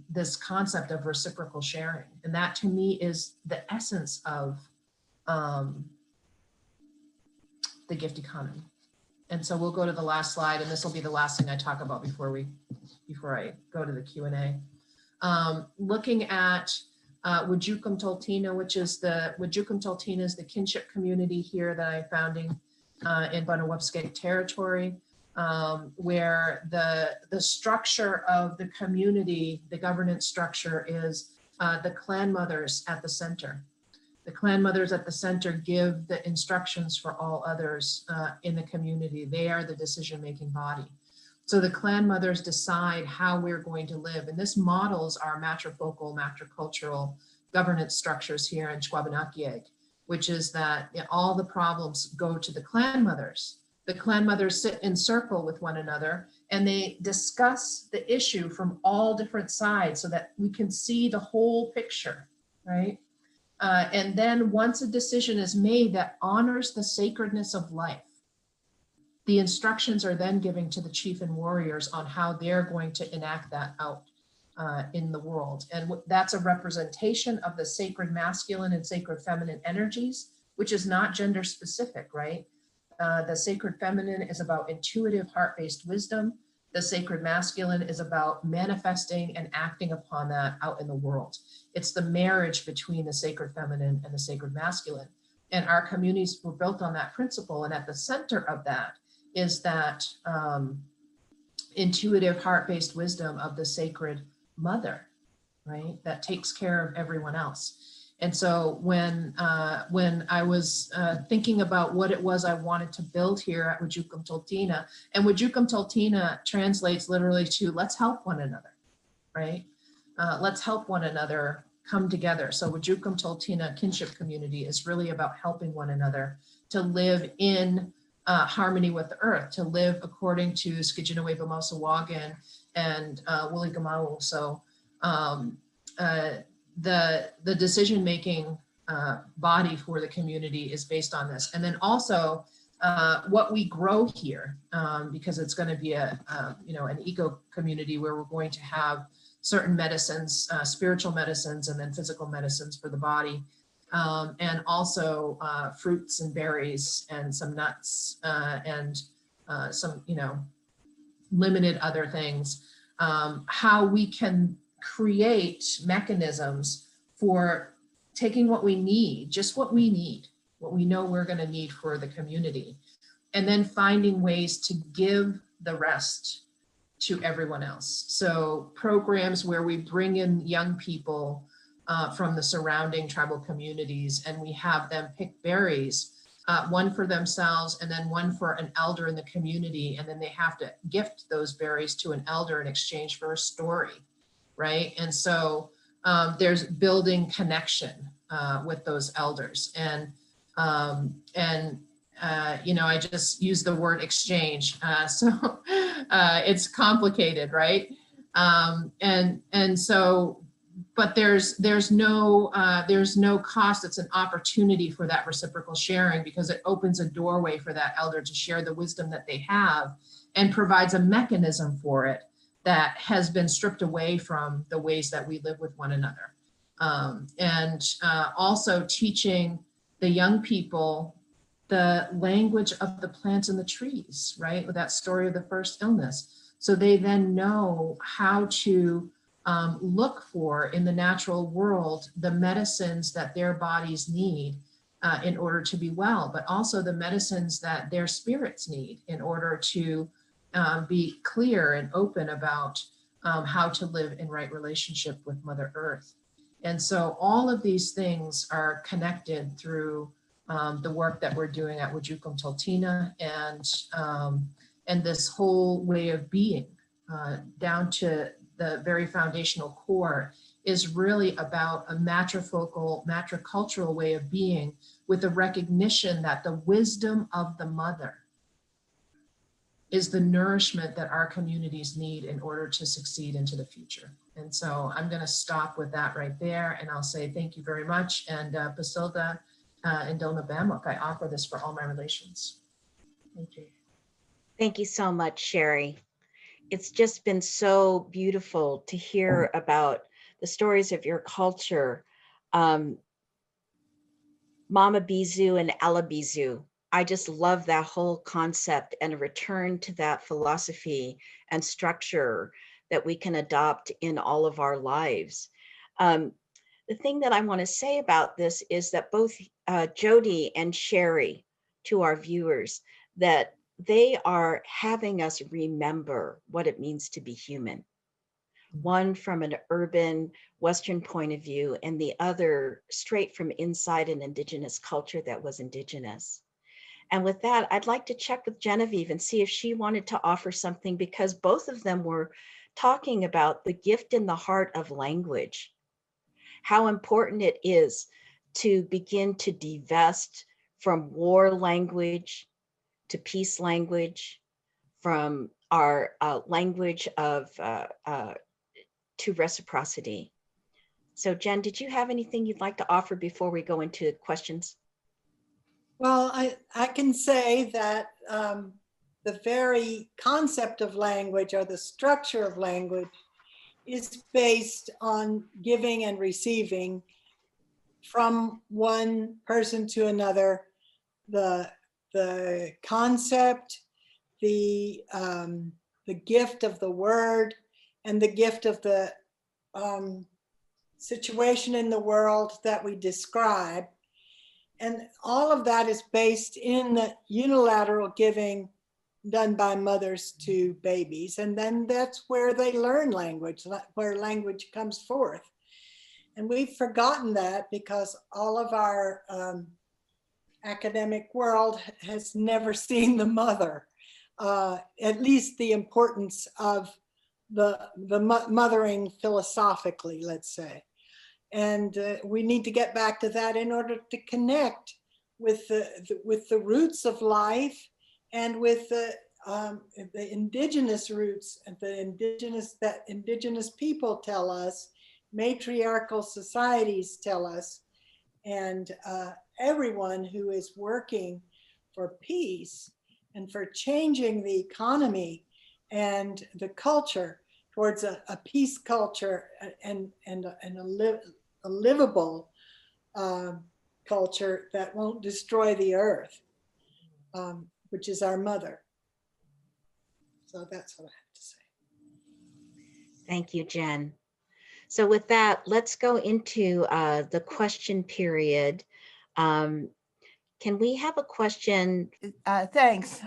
this concept of reciprocal sharing. And that to me is the essence of the gift economy. And so we'll go to the last slide, and this will be the last thing I talk about before I go to the Q&A. Looking at Wujjukum Toltina, Wujjukum Toltina is the kinship community here that I'm founding in Penobscot territory, where the structure of the community, the governance structure is the clan mothers at the center. The clan mothers at the center give the instructions for all others in the community. They are the decision-making body. So the clan mothers decide how we're going to live. And this models our matrifocal, matricultural governance structures here in Squabbanakieg, which is that all the problems go to the clan mothers. The clan mothers sit in circle with one another and they discuss the issue from all different sides so that we can see the whole picture, right? And then once a decision is made that honors the sacredness of life, the instructions are then given to the chief and warriors on how they're going to enact that out in the world. And that's a representation of the sacred masculine and sacred feminine energies, which is not gender specific, right? The sacred feminine is about intuitive heart-based wisdom. The sacred masculine is about manifesting and acting upon that out in the world. It's the marriage between the sacred feminine and the sacred masculine. And our communities were built on that principle. And at the center of that is that intuitive heart-based wisdom of the sacred mother, right? That takes care of everyone else. And so when I was thinking about what it was I wanted to build here at Wujjukum Toltina, and Wujjukum Toltina translates literally to let's help one another, right? Let's help one another come together. So Wujjukum Toltina kinship community is really about helping one another to live in harmony with the earth, to live according to Skijinawe Bamasawagan and Wuli Gamau. So the decision-making body for the community is based on this. And then also what we grow here, because it's going to be an eco community where we're going to have certain medicines, spiritual medicines, and then physical medicines for the body. And also fruits and berries and some nuts and some, limited other things. How we can create mechanisms for taking what we need, just what we need, what we know we're going to need for the community, and then finding ways to give the rest to everyone else. So programs where we bring in young people from the surrounding tribal communities and we have them pick berries, one for themselves and then one for an elder in the community, and then they have to gift those berries to an elder in exchange for a story. Right. And so there's building connection with those elders. And I just use the word exchange. So it's complicated, right? And so but there's no cost. It's an opportunity for that reciprocal sharing, because it opens a doorway for that elder to share the wisdom that they have and provides a mechanism for it that has been stripped away from the ways that we live with one another. Also teaching the young people the language of the plants and the trees, right? With that story of the first illness. So they then know how to look for in the natural world the medicines that their bodies need in order to be well, but also the medicines that their spirits need in order to be clear and open about how to live in right relationship with Mother Earth. And so all of these things are connected through the work that we're doing at Wajukum Tultina, and this whole way of being down to the very foundational core is really about a matrifocal, matricultural way of being, with the recognition that the wisdom of the mother is the nourishment that our communities need in order to succeed into the future. And so I'm going to stop with that right there, and I'll say thank you very much. And Basilda and Dona Bamuk, I offer this for all my relations. Thank you. Thank you so much, Sheri. It's just been so beautiful to hear about the stories of your culture. Mama Bizu and Alabizu. I just love that whole concept, and a return to that philosophy and structure that we can adopt in all of our lives. The thing that I want to say about this is that both Jody and Sheri, to our viewers, that they are having us remember what it means to be human. One from an urban Western point of view, and the other straight from inside an Indigenous culture that was Indigenous. And with that, I'd like to check with Genevieve and see if she wanted to offer something, because both of them were talking about the gift in the heart of language, how important it is to begin to divest from war language to peace language, from our language of to reciprocity. So Jen, did you have anything you'd like to offer before we go into questions? Well, I can say that the very concept of language, or the structure of language, is based on giving and receiving from one person to another. The concept, the gift of the word, and the gift of the situation in the world that we describe. And all of that is based in the unilateral giving done by mothers to babies. And then that's where they learn language, where language comes forth. And we've forgotten that because all of our academic world has never seen the mother, at least the importance of the mothering philosophically, let's say. And we need to get back to that in order to connect with the roots of life, and with the indigenous roots, and that indigenous people tell us, matriarchal societies tell us, and everyone who is working for peace and for changing the economy and the culture towards a peace culture and a livable culture that won't destroy the earth, which is our mother. So that's what I have to say. Thank you, Jen. So with that, let's go into the question period. Can we have a question? Thanks.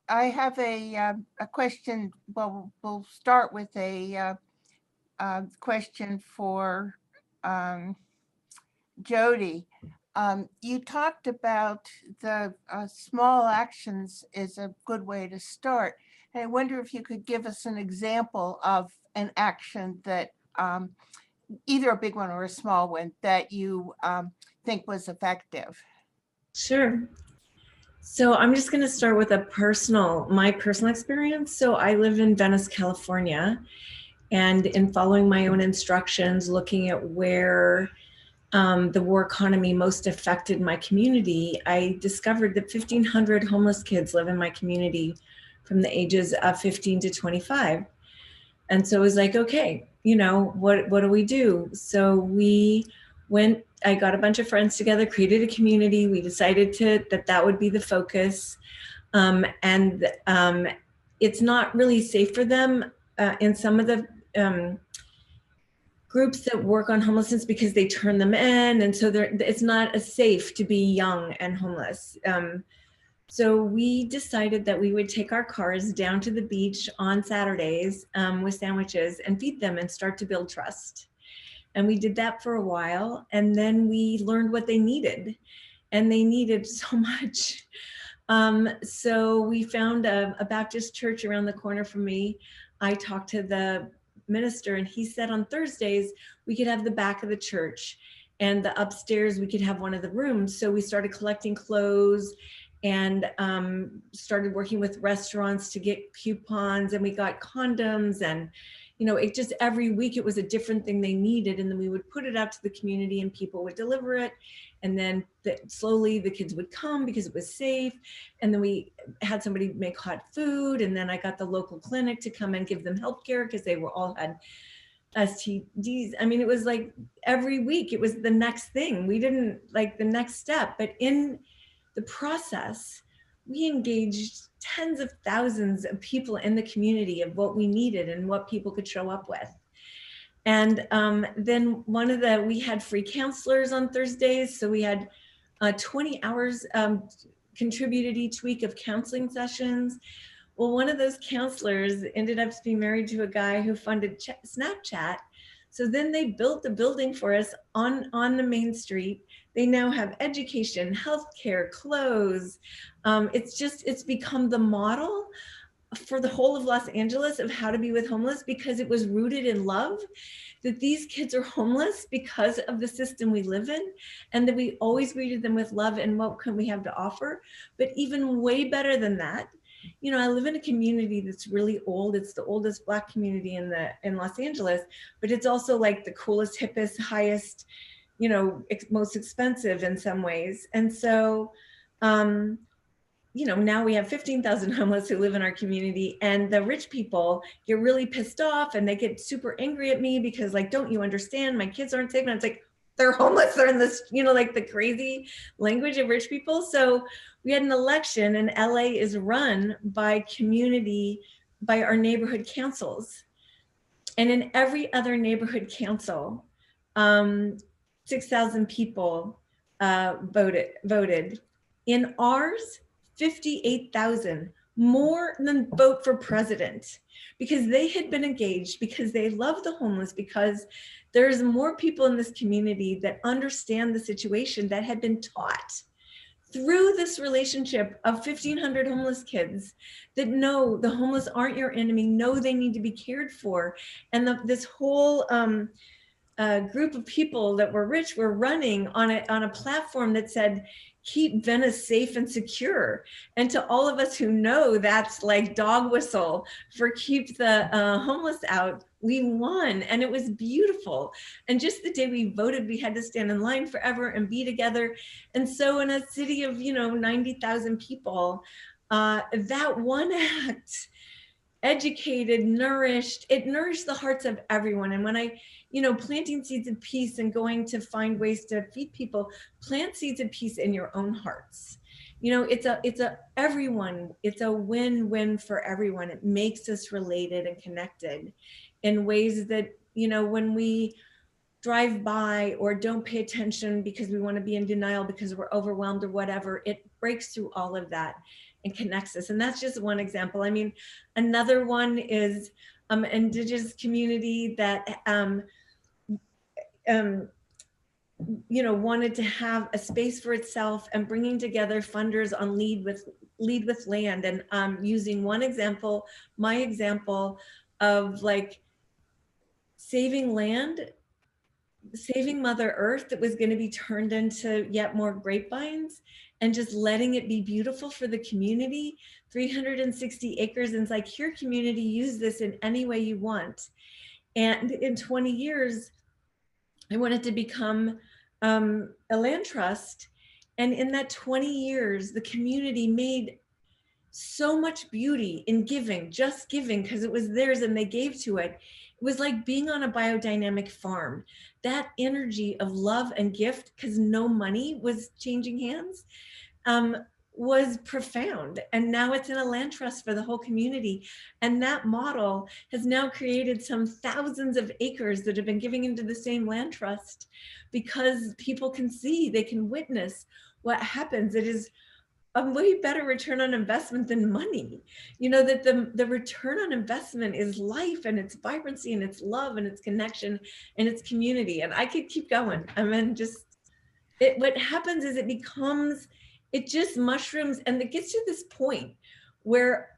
I have a question. Well, we'll start with a question for Jody. You talked about the small actions is a good way to start. And I wonder if you could give us an example of an action that either a big one or a small one that you think was effective. Sure. So I'm just going to start with my personal experience. So I live in Venice, California, And in following my own instructions, looking at where the war economy most affected my community, I discovered that 1,500 homeless kids live in my community from the ages of 15 to 25. And so it was like, okay, you know, what do we do? So we went, I got a bunch of friends together, created a community. We decided that would be the focus. It's not really safe for them in some of the groups that work on homelessness because they turn them in. And so it's not as safe to be young and homeless. So we decided that we would take our cars down to the beach on Saturdays with sandwiches and feed them and start to build trust. And we did that for a while. And then we learned what they needed. And they needed so much. So we found a Baptist church around the corner from me. I talked to the minister and he said on Thursdays, we could have the back of the church and the upstairs, we could have one of the rooms. So we started collecting clothes and started working with restaurants to get coupons, and we got condoms, and you know, it just every week it was a different thing they needed, and then we would put it out to the community and people would deliver it, and then slowly the kids would come because it was safe, and then we had somebody make hot food, and then I got the local clinic to come and give them healthcare because they were all had STDs. I mean, it was like every week it was the next thing. We didn't like the next step, but in the process, we engaged tens of thousands of people in the community of what we needed and what people could show up with. And then we had free counselors on Thursdays. So we had 20 hours contributed each week of counseling sessions. Well, one of those counselors ended up being married to a guy who funded Snapchat. So then they built the building for us on the main street. They now have education, healthcare, clothes. It's become the model for the whole of Los Angeles of how to be with homeless, because it was rooted in love, that these kids are homeless because of the system we live in, and that we always greeted them with love and what can we have to offer. But even way better than that, you know, I live in a community that's really old. It's the oldest Black community in Los Angeles, but it's also like the coolest, hippest, highest, you know, most expensive in some ways. And so, you know, now we have 15,000 homeless who live in our community, and the rich people get really pissed off and they get super angry at me because, like, don't you understand? My kids aren't safe. And it's like, they're homeless. They're in this, you know, like the crazy language of rich people. So we had an election, and LA is run by our neighborhood councils. And in every other neighborhood council, 6,000 people voted. In ours, 58,000, more than vote for president, because they had been engaged, because they love the homeless, because there's more people in this community that understand the situation, that had been taught through this relationship of 1,500 homeless kids that know the homeless aren't your enemy, know they need to be cared for. And this whole group of people that were rich were running on a platform that said, keep Venice safe and secure. And to all of us who know that's like dog whistle for keep the homeless out, we won, and it was beautiful. And just the day we voted, we had to stand in line forever and be together. And so in a city of, you know, 90,000 people, that one act educated, nourished the hearts of everyone. And when I, you know, planting seeds of peace and going to find ways to feed people, plant seeds of peace in your own hearts. You know, it's a win-win for everyone. It makes us related and connected in ways that, you know, when we drive by or don't pay attention because we want to be in denial because we're overwhelmed or whatever, it breaks through all of that and connects us. And that's just one example. I mean, another one is Indigenous community that you know, wanted to have a space for itself, and bringing together funders on Lead with Land, and using one example, my example of like saving land, saving Mother Earth that was going to be turned into yet more grapevines, and just letting it be beautiful for the community. 360 acres, and it's like, here, community, use this in any way you want. And in 20 years, I wanted to become a land trust. And in that 20 years, the community made so much beauty in giving, just giving, because it was theirs and they gave to it. It was like being on a biodynamic farm. That energy of love and gift, because no money was changing hands, was profound. And now it's in a land trust for the whole community. And that model has now created some thousands of acres that have been giving into the same land trust, because people can see, they can witness what happens. It is a way better return on investment than money. You know, that the return on investment is life and its vibrancy and its love and its connection and its community. And I could keep going. I mean, what happens is it just mushrooms, and it gets to this point where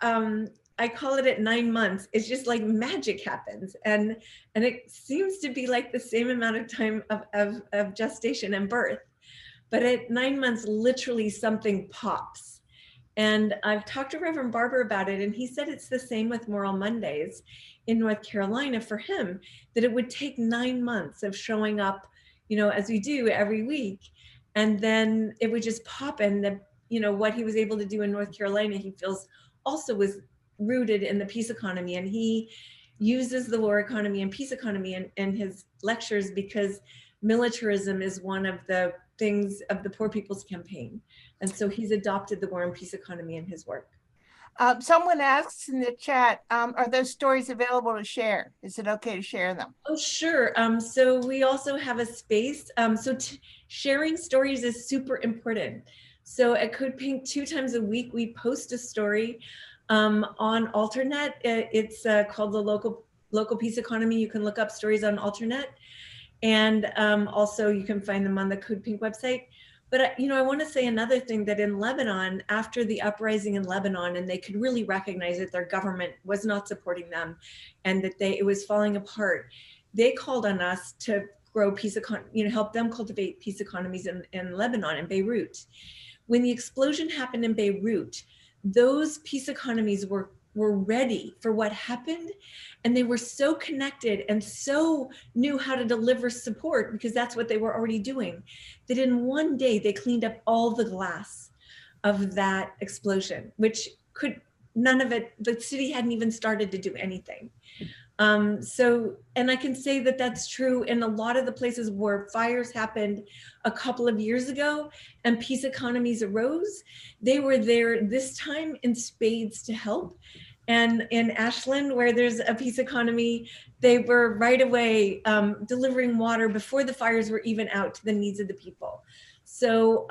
I call it at 9 months, it's just like magic happens. And it seems to be like the same amount of time of gestation and birth. But at 9 months, literally something pops. And I've talked to Reverend Barber about it, and he said it's the same with Moral Mondays in North Carolina for him, that it would take 9 months of showing up, you know, as we do every week. And then it would just pop, and what he was able to do in North Carolina, he feels also was rooted in the peace economy. And he uses the war economy and peace economy in his lectures, because militarism is one of the things of the Poor People's Campaign. And so he's adopted the war and peace economy in his work. Someone asks in the chat, are those stories available to share? Is it okay to share them? Oh, sure. So we also have a space. Sharing stories is super important. So at Code Pink, 2 times a week, we post a story on Alternet. It's called the local peace economy. You can look up stories on Alternet. And also you can find them on the Code Pink website. But I want to say another thing, that in Lebanon, after the uprising in Lebanon, and they could really recognize that their government was not supporting them and that it was falling apart, they called on us to grow help them cultivate peace economies in Lebanon and Beirut. When the explosion happened in Beirut, those peace economies were ready for what happened, and they were so connected and so knew how to deliver support, because that's what they were already doing, that in one day they cleaned up all the glass of that explosion, which none of it, the city hadn't even started to do anything. And I can say that that's true in a lot of the places where fires happened a couple of years ago and peace economies arose. They were there this time in spades to help. And in Ashland, where there's a peace economy, they were right away delivering water before the fires were even out to the needs of the people. So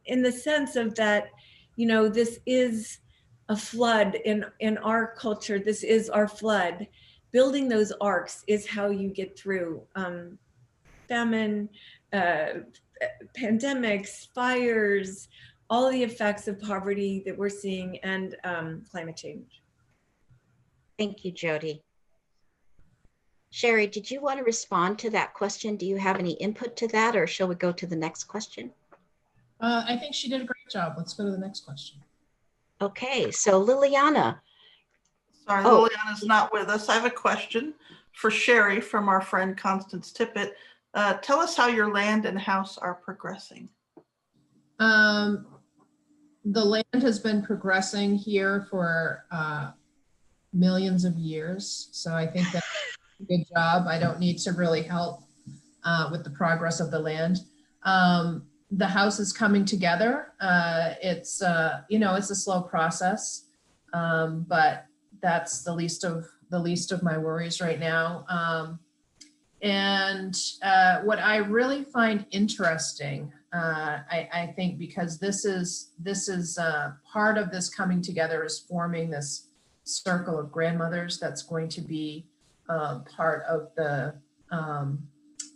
in the sense of that, this is a flood in our culture, this is our flood. Building those arcs is how you get through famine, pandemics, fires, all the effects of poverty that we're seeing, and climate change. Thank you, Jody. Sheri, did you want to respond to that question? Do you have any input to that, or shall we go to the next question? I think she did a great job. Let's go to the next question. Okay, so Liliana. Sorry, Liliana's not with us. I have a question for Sheri from our friend Constance Tippett. Tell us how your land and house are progressing. The land has been progressing here for millions of years. So I think that's a good job. I don't need to really help with the progress of the land. The house is coming together. It's a slow process, but that's the least of my worries right now. And what I really find interesting, I think, because this is part of this coming together, is forming this circle of grandmothers that's going to be part of the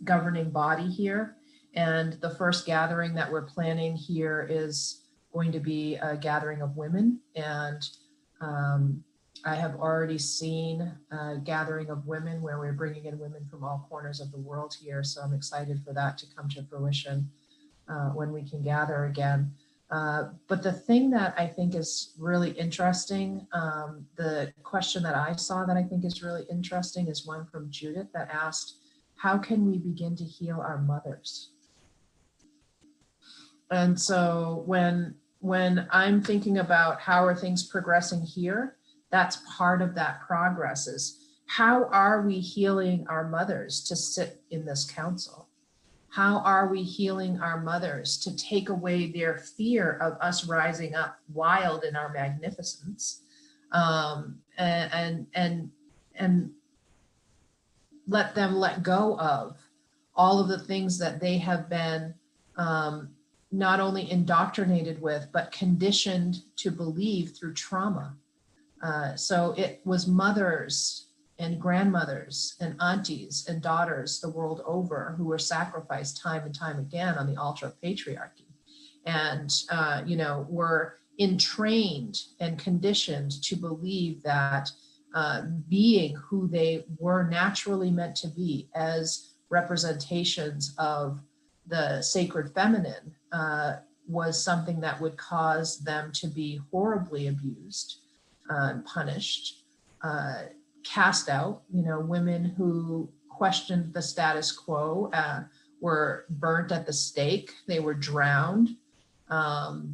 governing body here. And the first gathering that we're planning here is going to be a gathering of women. And I have already seen a gathering of women where we're bringing in women from all corners of the world here. So I'm excited for that to come to fruition when we can gather again. But the thing that I think is really interesting, the question that I saw that I think is really interesting is one from Judith that asked, how can we begin to heal our mothers? And so when I'm thinking about how are things progressing here, that's part of that progress is how are we healing our mothers to sit in this council? How are we healing our mothers to take away their fear of us rising up wild in our magnificence, and let them let go of all of the things that they have been not only indoctrinated with, but conditioned to believe through trauma. So it was mothers and grandmothers and aunties and daughters the world over who were sacrificed time and time again on the altar of patriarchy, and were entrained and conditioned to believe that being who they were naturally meant to be as representations of the sacred feminine was something that would cause them to be horribly abused and punished, cast out. Women who questioned the status quo were burnt at the stake. They were drowned.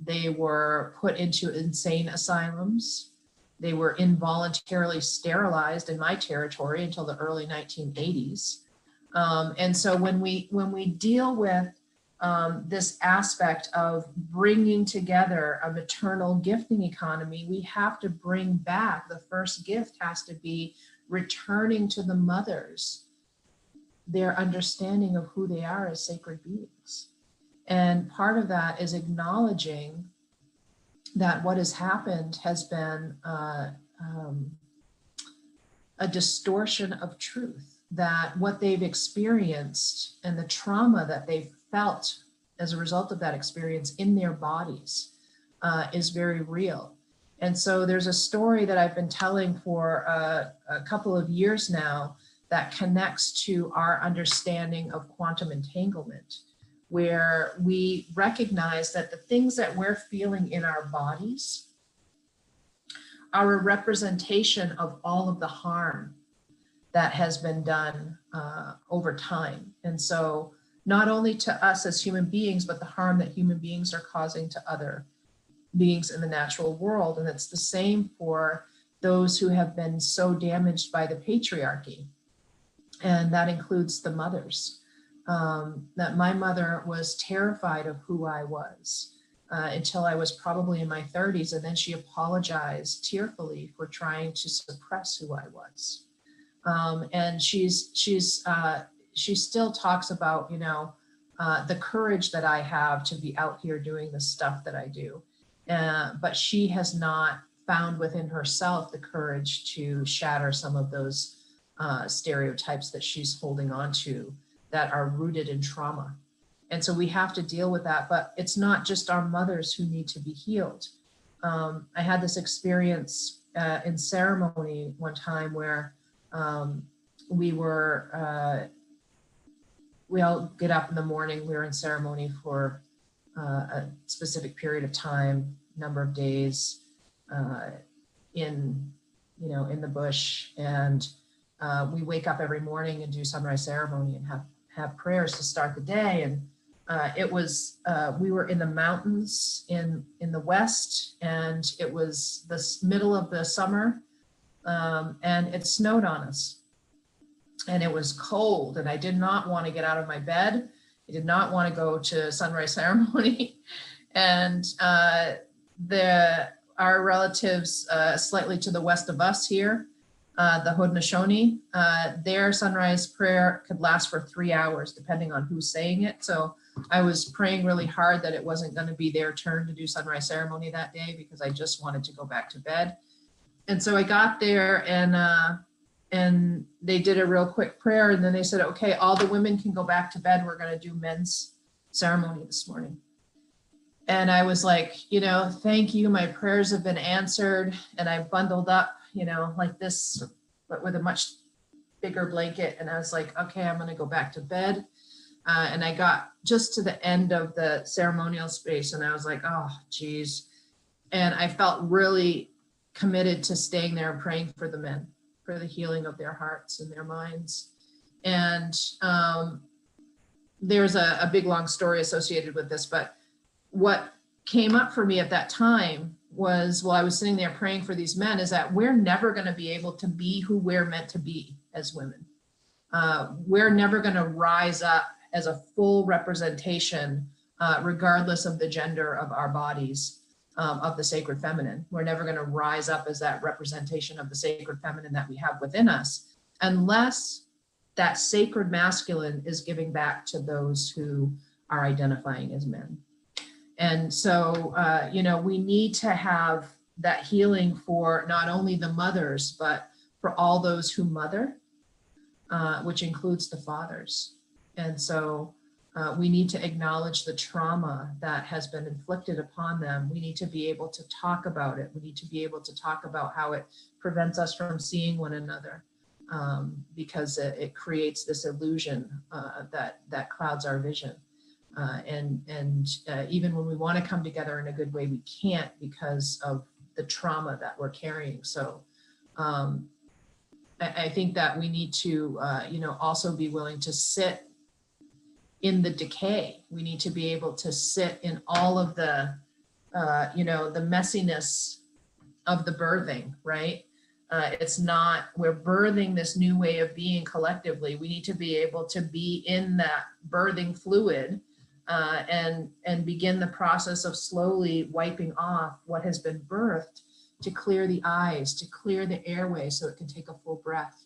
They were put into insane asylums. They were involuntarily sterilized in my territory until the early 1980s. And so when we deal with this aspect of bringing together a maternal gifting economy, we have to bring back, the first gift has to be returning to the mothers their understanding of who they are as sacred beings. And part of that is acknowledging that what has happened has been a distortion of truth, that what they've experienced and the trauma that they've felt as a result of that experience in their bodies is very real. And so there's a story that I've been telling for a couple of years now that connects to our understanding of quantum entanglement, where we recognize that the things that we're feeling in our bodies are a representation of all of the harm that has been done over time. And so not only to us as human beings, but the harm that human beings are causing to other beings in the natural world. And it's the same for those who have been so damaged by the patriarchy. And that includes the mothers. That my mother was terrified of who I was until I was probably in my 30s. And then she apologized tearfully for trying to suppress who I was. And she still talks about, the courage that I have to be out here doing the stuff that I do. But she has not found within herself the courage to shatter some of those stereotypes that she's holding on to that are rooted in trauma. And so we have to deal with that, but it's not just our mothers who need to be healed. I had this experience in ceremony one time where we all get up in the morning. We were in ceremony for a specific period of time, number of days in the bush. And we wake up every morning and do sunrise ceremony and have prayers to start the day. And we were in the mountains in the west, and it was the middle of the summer, and it snowed on us. And it was cold, and I did not want to get out of my bed. I did not want to go to sunrise ceremony. And our relatives slightly to the west of us here, the Haudenosaunee, their sunrise prayer could last for 3 hours, depending on who's saying it. So I was praying really hard that it wasn't going to be their turn to do sunrise ceremony that day, because I just wanted to go back to bed. And so I got there, and they did a real quick prayer, and then they said, okay, all the women can go back to bed. We're going to do men's ceremony this morning. And I was like, thank you. My prayers have been answered. And I bundled up, like this, but with a much bigger blanket. And I was like, okay, I'm going to go back to bed. And I got just to the end of the ceremonial space and I was like, oh, geez. And I felt really committed to staying there and praying for the men, for the healing of their hearts and their minds. And there's a big, long story associated with this, but what came up for me at that time was, while I was sitting there praying for these men, is that we're never going to be able to be who we're meant to be as women. We're never going to rise up as a full representation, regardless of the gender of our bodies, of the sacred feminine. We're never going to rise up as that representation of the sacred feminine that we have within us, unless that sacred masculine is giving back to those who are identifying as men. And so, we need to have that healing for not only the mothers, but for all those who mother, which includes the fathers. And so we need to acknowledge the trauma that has been inflicted upon them. We need to be able to talk about it. We need to be able to talk about how it prevents us from seeing one another, because it creates this illusion that clouds our vision. And even when we want to come together in a good way, we can't because of the trauma that we're carrying. So I think that we need to, also be willing to sit in the decay. We need to be able to sit in all of the, the messiness of the birthing, right? It's not, we're birthing this new way of being collectively. We need to be able to be in that birthing fluid, and begin the process of slowly wiping off what has been birthed, to clear the eyes, to clear the airway so it can take a full breath,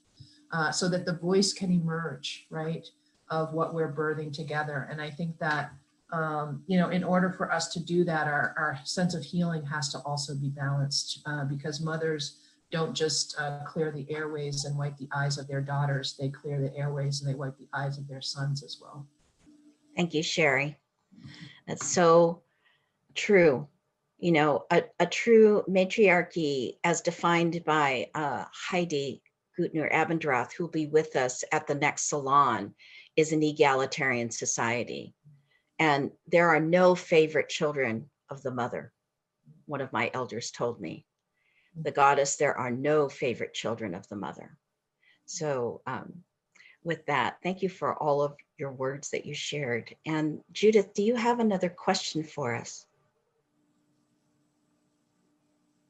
so that the voice can emerge, right, of what we're birthing together. And I think that, in order for us to do that, our sense of healing has to also be balanced, because mothers don't just clear the airways and wipe the eyes of their daughters, they clear the airways and they wipe the eyes of their sons as well. Thank you, Sheri. That's so true. A true matriarchy, as defined by Heidi Gutner-Abendroth, who will be with us at the next Salon, is an egalitarian society. And there are no favorite children of the mother. One of my elders told me, the goddess, there are no favorite children of the mother. So with that, thank you for all of your words that you shared. And Judith, do you have another question for us?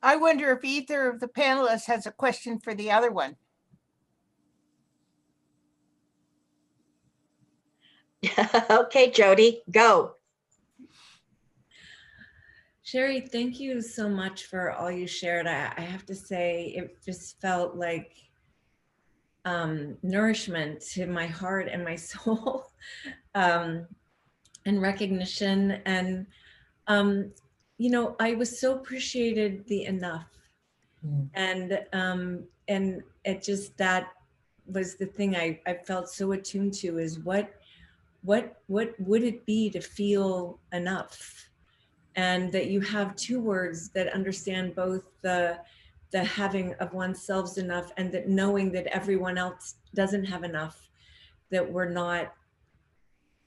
I wonder if either of the panelists has a question for the other one. Okay, Jody, go. Sheri, thank you so much for all you shared. I have to say, it just felt like nourishment to my heart and my soul, and recognition. And, I was so appreciated the enough. And it just, that was the thing I felt so attuned to, is what would it be to feel enough? And that you have two words that understand both the having of oneself enough, and that knowing that everyone else doesn't have enough, that we're not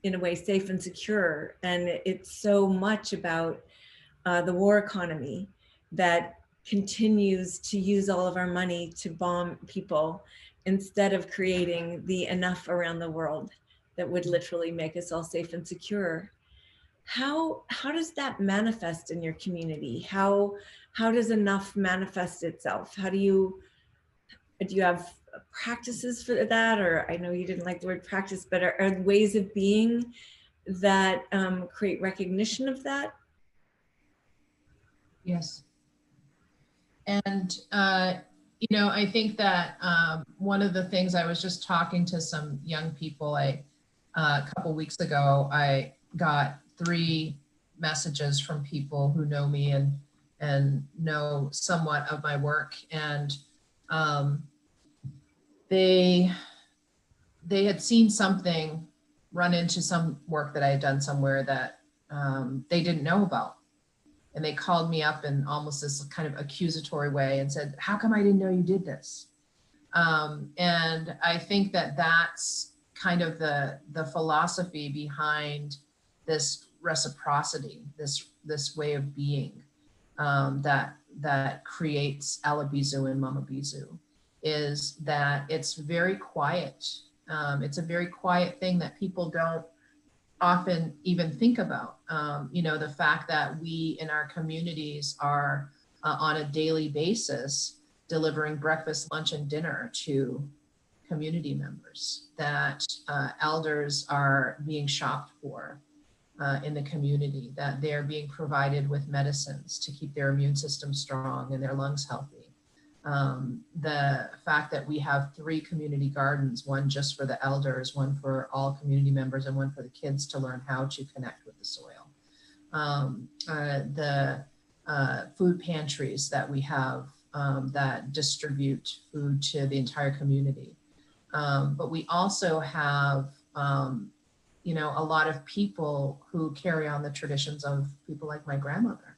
in a way safe and secure. And it's so much about the war economy that continues to use all of our money to bomb people, instead of creating the enough around the world that would literally make us all safe and secure. How does that manifest in your community? How does enough manifest itself? Do you have practices for that? Or I know you didn't like the word practice, but are ways of being that create recognition of that? Yes. And, I think that one of the things, I was just talking to some young people, a couple weeks ago, I got 3 messages from people who know me and know somewhat of my work. And they had seen something, run into some work that I had done somewhere that they didn't know about. And they called me up in almost this kind of accusatory way and said, how come I didn't know you did this? And I think that that's kind of the philosophy behind this reciprocity, this way of being that creates Alabizu and Mamabizu, is that it's very quiet. It's a very quiet thing that people don't often even think about. You know, the fact that we in our communities are on a daily basis delivering breakfast, lunch, and dinner to community members, that elders are being shopped for in the community, that they're being provided with medicines to keep their immune system strong and their lungs healthy. The fact that we have 3 community gardens, one just for the elders, one for all community members, and one for the kids to learn how to connect with the soil. The food pantries that we have that distribute food to the entire community. But we also have, you know, a lot of people who carry on the traditions of people like my grandmother,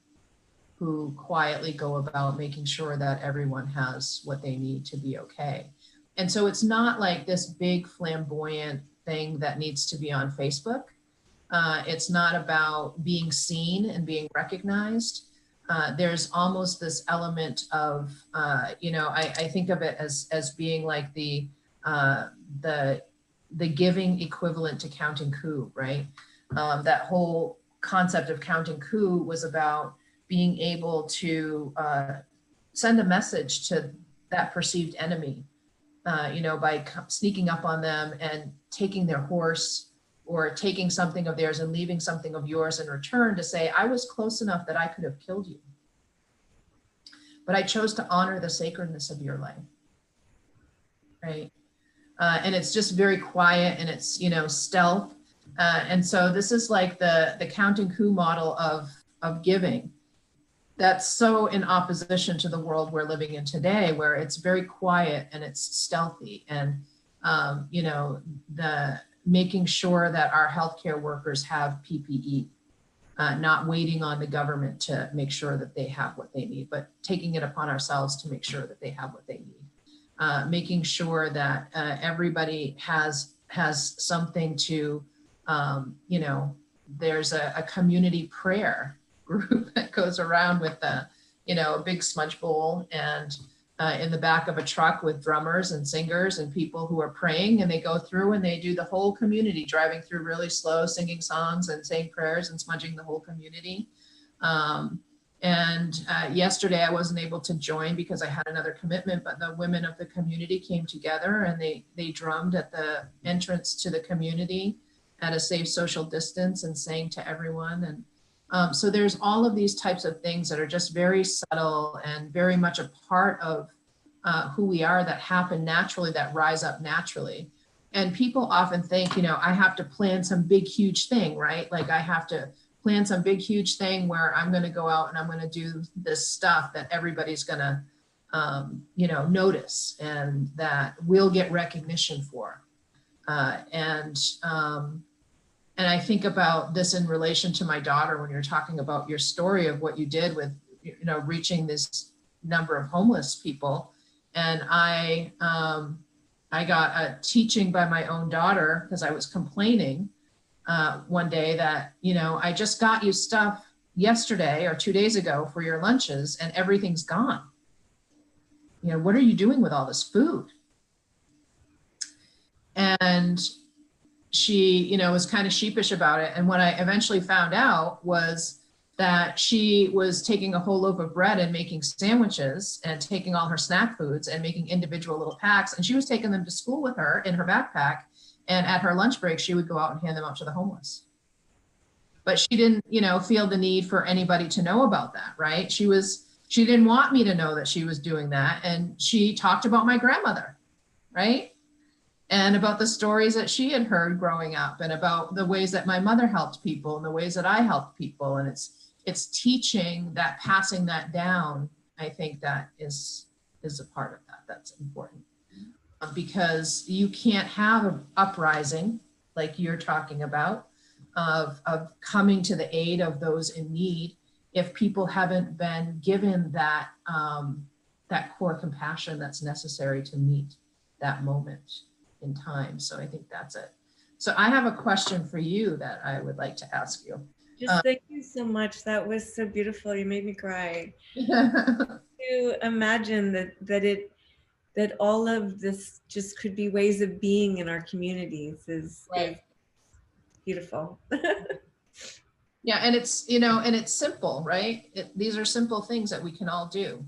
who quietly go about making sure that everyone has what they need to be okay. And so it's not like this big flamboyant thing that needs to be on Facebook. It's not about being seen and being recognized. There's almost this element of, you know, I think of it as being like the giving equivalent to counting coup, right? That whole concept of counting coup was about being able to send a message to that perceived enemy, you know, by sneaking up on them and taking their horse or taking something of theirs and leaving something of yours in return to say, I was close enough that I could have killed you, but I chose to honor the sacredness of your life, right? And it's just very quiet and it's, you know, stealth. And so this is like the counting coup model of giving. That's so in opposition to the world we're living in today, where it's very quiet and it's stealthy, and you know, the making sure that our healthcare workers have PPE, not waiting on the government to make sure that they have what they need, but taking it upon ourselves to make sure that they have what they need. Making sure that everybody has something to, you know, there's a community prayer group that goes around with a, you know, a big smudge bowl and in the back of a truck with drummers and singers and people who are praying, and they go through and they do the whole community, driving through really slow, singing songs and saying prayers and smudging the whole community. Yesterday I wasn't able to join because I had another commitment, but the women of the community came together and they drummed at the entrance to the community at a safe social distance and sang to everyone. And so there's all of these types of things that are just very subtle and very much a part of who we are, that happen naturally, that rise up naturally. And people often think, you know, I have to plan some big, huge thing, right? Like I have to plan some big, huge thing where I'm going to go out and I'm going to do this stuff that everybody's going to, you know, notice and that we'll get recognition for. And I think about this in relation to my daughter when you're talking about your story of what you did with, you know, reaching this number of homeless people. And I got a teaching by my own daughter because I was complaining one day that, you know, I just got you stuff yesterday or 2 days ago for your lunches and everything's gone. You know, what are you doing with all this food? And she, you know, was kind of sheepish about it. And what I eventually found out was that she was taking a whole loaf of bread and making sandwiches and taking all her snack foods and making individual little packs. And she was taking them to school with her in her backpack. And at her lunch break, she would go out and hand them out to the homeless. But she didn't, you know, feel the need for anybody to know about that, right? She didn't want me to know that she was doing that. And she talked about my grandmother, right? And about the stories that she had heard growing up and about the ways that my mother helped people and the ways that I helped people. And it's teaching that, passing that down. I think that is a part of that. That's important because you can't have an uprising like you're talking about of coming to the aid of those in need if people haven't been given that, that core compassion that's necessary to meet that moment. in time. So I think that's it. So I have a question for you that I would like to ask you. Just thank you so much. That was so beautiful. You made me cry. To imagine that all of this just could be ways of being in our communities is beautiful. Yeah, and it's, you know, and it's simple, right? These are simple things that we can all do.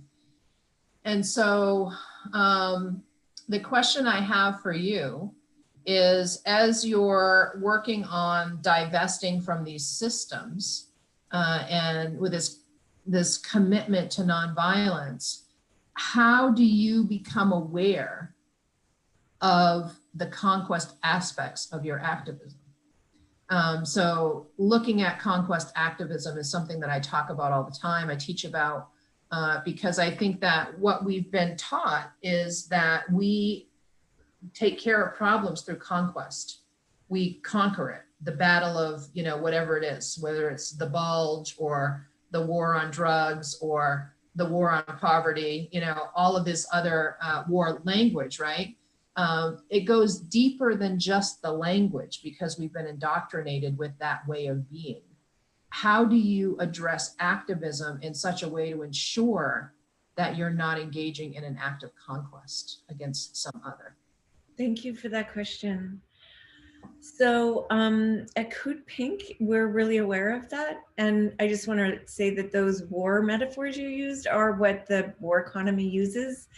And so the question I have for you is, as you're working on divesting from these systems and with this commitment to nonviolence, how do you become aware of the conquest aspects of your activism? So looking at conquest activism is something that I talk about all the time. I teach about because I think that what we've been taught is that we take care of problems through conquest. We conquer it, the battle of, you know, whatever it is, whether it's the bulge or the war on drugs or the war on poverty, you know, all of this other war language, right? It goes deeper than just the language because we've been indoctrinated with that way of being. How do you address activism in such a way to ensure that you're not engaging in an act of conquest against some other? Thank you for that question. So at Coot Pink, we're really aware of that. And I just want to say that those war metaphors you used are what the war economy uses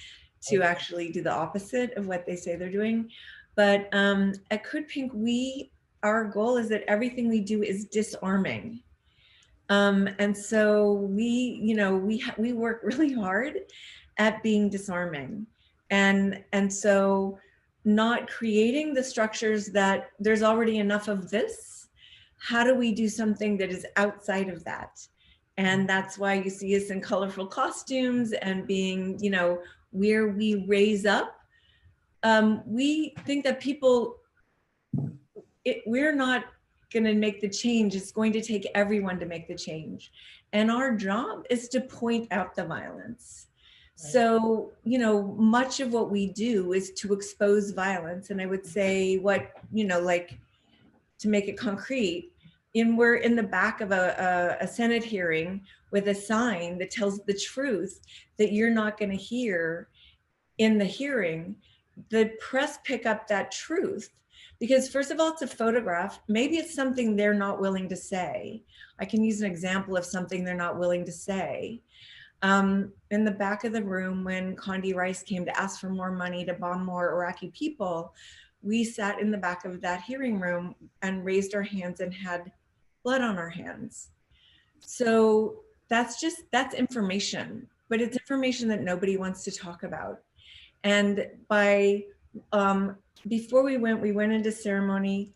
to actually do the opposite of what they say they're doing. But at Coot Pink, our goal is that everything we do is disarming. And so we work really hard at being disarming. And so not creating the structures that there's already enough of this. How do we do something that is outside of that? And that's why you see us in colorful costumes and being, you know, where we raise up. We think that we're not going to make the change. It's going to take everyone to make the change. And our job is to point out the violence. Right. So, you know, much of what we do is to expose violence. And I would say like to make it concrete, we're in the back of a Senate hearing with a sign that tells the truth that you're not going to hear in the hearing. The press pick up that truth because, first of all, it's a photograph. Maybe it's something they're not willing to say. I can use an example of something they're not willing to say. In the back of the room, when Condi Rice came to ask for more money to bomb more Iraqi people, we sat in the back of that hearing room and raised our hands and had blood on our hands. So that's information, but it's information that nobody wants to talk about. And before we went into ceremony.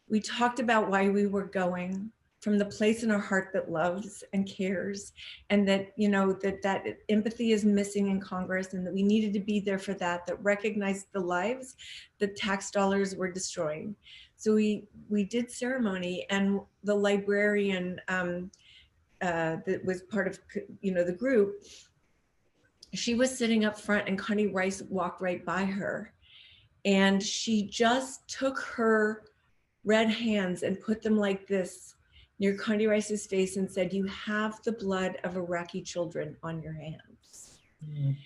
We talked about why we were going, from the place in our heart that loves and cares, and that, you know, that empathy is missing in Congress, and that we needed to be there for that recognized the lives that tax dollars were destroying. So we did ceremony, and the librarian that was part of, you know, the group, she was sitting up front, and Connie Rice walked right by her. And she just took her red hands and put them like this near Condi Rice's face and said, "You have the blood of Iraqi children on your hands." Mm.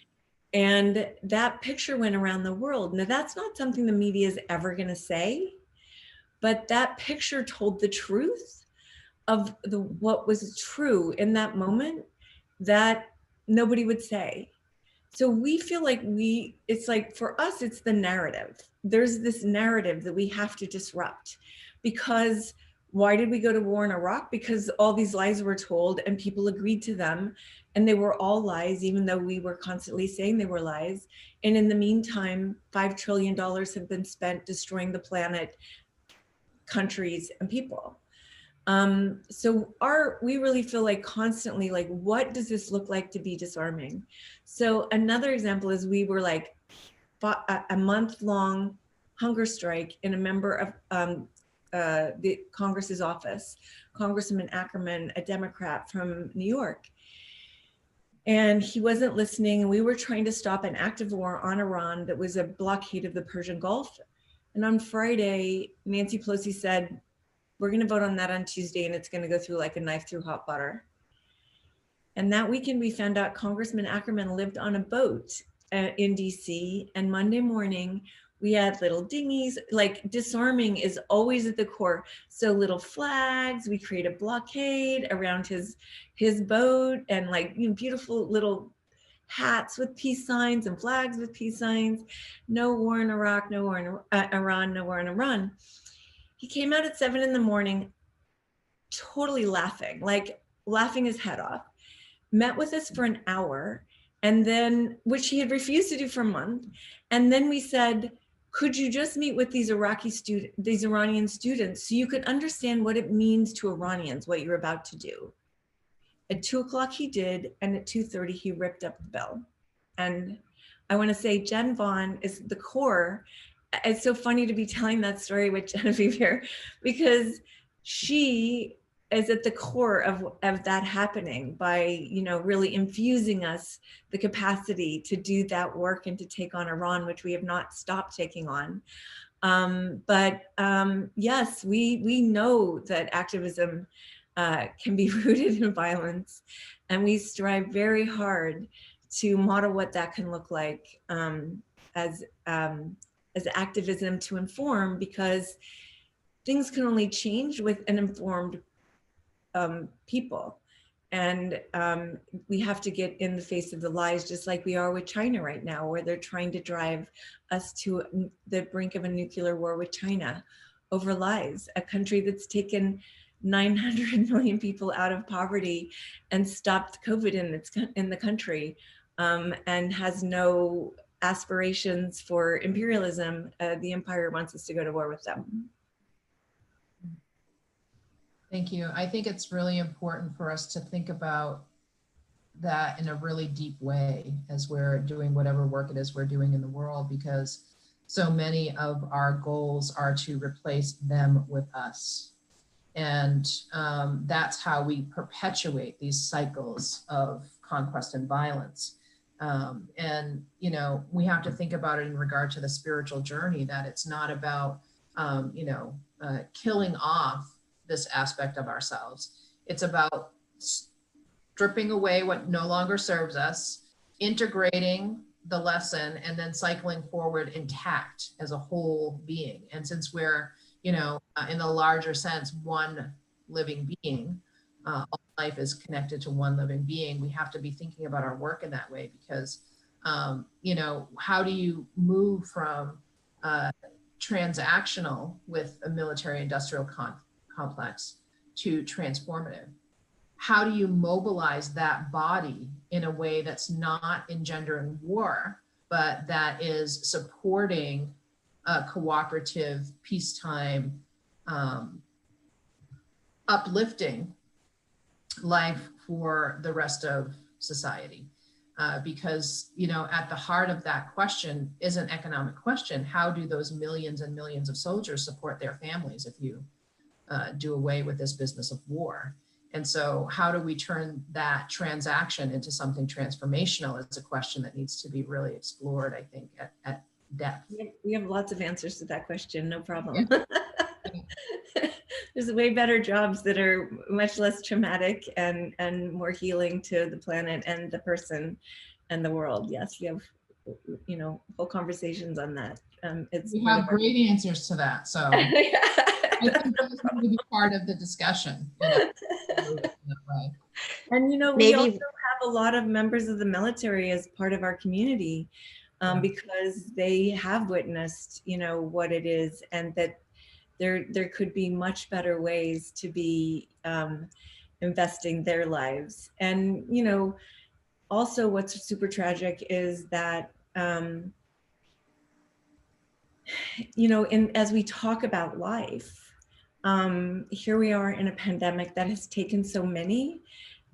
And that picture went around the world. Now, that's not something the media is ever going to say, but that picture told the truth of what was true in that moment that nobody would say. So we feel like it's like, for us, it's the narrative. There's this narrative that we have to disrupt, because why did we go to war in Iraq? Because all these lies were told and people agreed to them, and they were all lies, even though we were constantly saying they were lies. And in the meantime, $5 trillion have been spent destroying the planet, countries, and people. So we really feel like constantly, like, what does this look like to be disarming? So another example is we were like a month-long hunger strike in a member of the Congress's office, Congressman Ackerman, a Democrat from New York. And he wasn't listening. We were trying to stop an active war on Iran that was a blockade of the Persian Gulf. And on Friday, Nancy Pelosi said, we're going to vote on that on Tuesday, and it's going to go through like a knife through hot butter. And that weekend, we found out Congressman Ackerman lived on a boat in DC. And Monday morning, we had little dinghies. Like, disarming is always at the core. So little flags, we create a blockade around his boat, and like, you know, beautiful little hats with peace signs and flags with peace signs. No war in Iraq, no war in Iran, no war in Iran. He came out at 7 in the morning, totally laughing, like laughing his head off, met with us for an hour, and then, which he had refused to do for a month. And then we said, could you just meet with these Iranian students so you could understand what it means to Iranians, what you're about to do? At 2 o'clock he did, and at 2:30 he ripped up the bell. And I want to say Jen Vaughn is the core. It's so funny to be telling that story with Genevieve here, because she is at the core of that happening by, you know, really infusing us the capacity to do that work and to take on Iran, which we have not stopped taking on. Yes, we know that activism can be rooted in violence, and we strive very hard to model what that can look like as activism to inform, because things can only change with an informed people. And we have to get in the face of the lies, just like we are with China right now, where they're trying to drive us to the brink of a nuclear war with China over lies, a country that's taken 900 million people out of poverty and stopped COVID in the country, and has no aspirations for imperialism. The empire wants us to go to war with them. Thank you. I think it's really important for us to think about that in a really deep way as we're doing whatever work it is we're doing in the world, because so many of our goals are to replace them with us. And that's how we perpetuate these cycles of conquest and violence. And, you know, we have to think about it in regard to the spiritual journey, that it's not about, killing off this aspect of ourselves. It's about stripping away what no longer serves us, integrating the lesson, and then cycling forward intact as a whole being. And since we're, you know, in the larger sense, one living being, all life is connected to one living being, we have to be thinking about our work in that way, because, you know, how do you move from transactional with a military industrial complex to transformative? How do you mobilize that body in a way that's not engendering war, but that is supporting a cooperative, peacetime, uplifting life for the rest of society? Because, you know, at the heart of that question is an economic question. How do those millions and millions of soldiers support their families if you do away with this business of war? And so how do we turn that transaction into something transformational is a question that needs to be really explored, I think, at depth. We have lots of answers to that question, no problem. Yeah. There's way better jobs that are much less traumatic and more healing to the planet and the person and the world. Yes, we have, you know, whole conversations on that. We have great answers to that. So I think those need to be part of the discussion. You know, and, you know, we also have a lot of members of the military as part of our community, because they have witnessed, you know, what it is, and that there could be much better ways to be investing their lives. And, you know, also what's super tragic is that, you know, as we talk about life, here we are in a pandemic that has taken so many,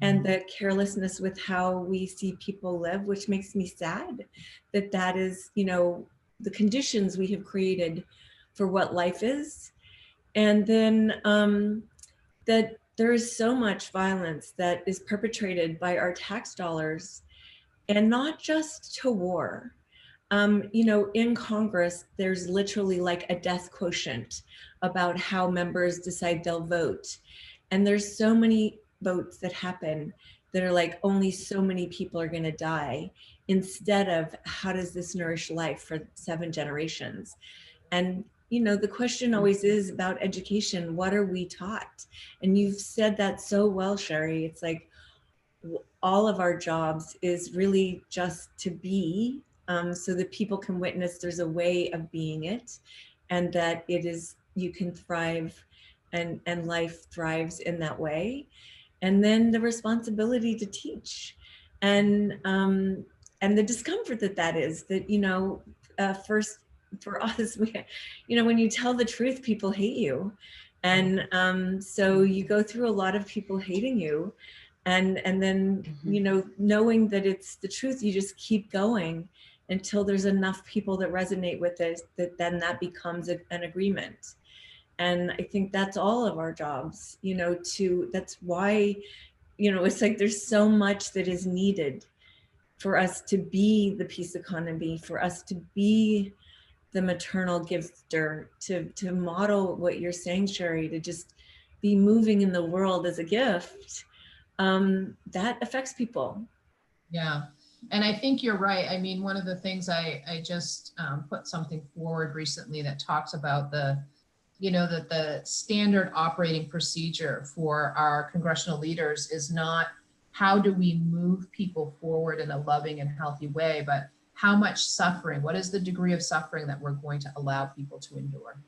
and the carelessness with how we see people live, which makes me sad that is, you know, the conditions we have created for what life is. And then that there is so much violence that is perpetrated by our tax dollars, and not just to war, You know, in Congress, there's literally like a death quotient about how members decide they'll vote. And there's so many votes that happen that are like only so many people are going to die, instead of how does this nourish life for 7 generations? And, you know, the question always is about education. What are we taught? And you've said that so well, Sheri. It's like all of our jobs is really just to be, so that people can witness there's a way of being it, and that it is, you can thrive, and life thrives in that way. And then the responsibility to teach, and the discomfort that that is, that, you know, first for us, we, you know, when you tell the truth, people hate you. And so you go through a lot of people hating you, and then, you know, knowing that it's the truth, you just keep going until there's enough people that resonate with it, that then that becomes an agreement. And I think that's all of our jobs, you know, that's why, you know, it's like there's so much that is needed for us to be the peace economy, for us to be the maternal gifter, to model what you're saying, Sheri, to just be moving in the world as a gift. That affects people. Yeah, and I think you're right. I mean, one of the things I just put something forward recently that talks about the, you know, that the standard operating procedure for our congressional leaders is not how do we move people forward in a loving and healthy way, but how much suffering, what is the degree of suffering that we're going to allow people to endure?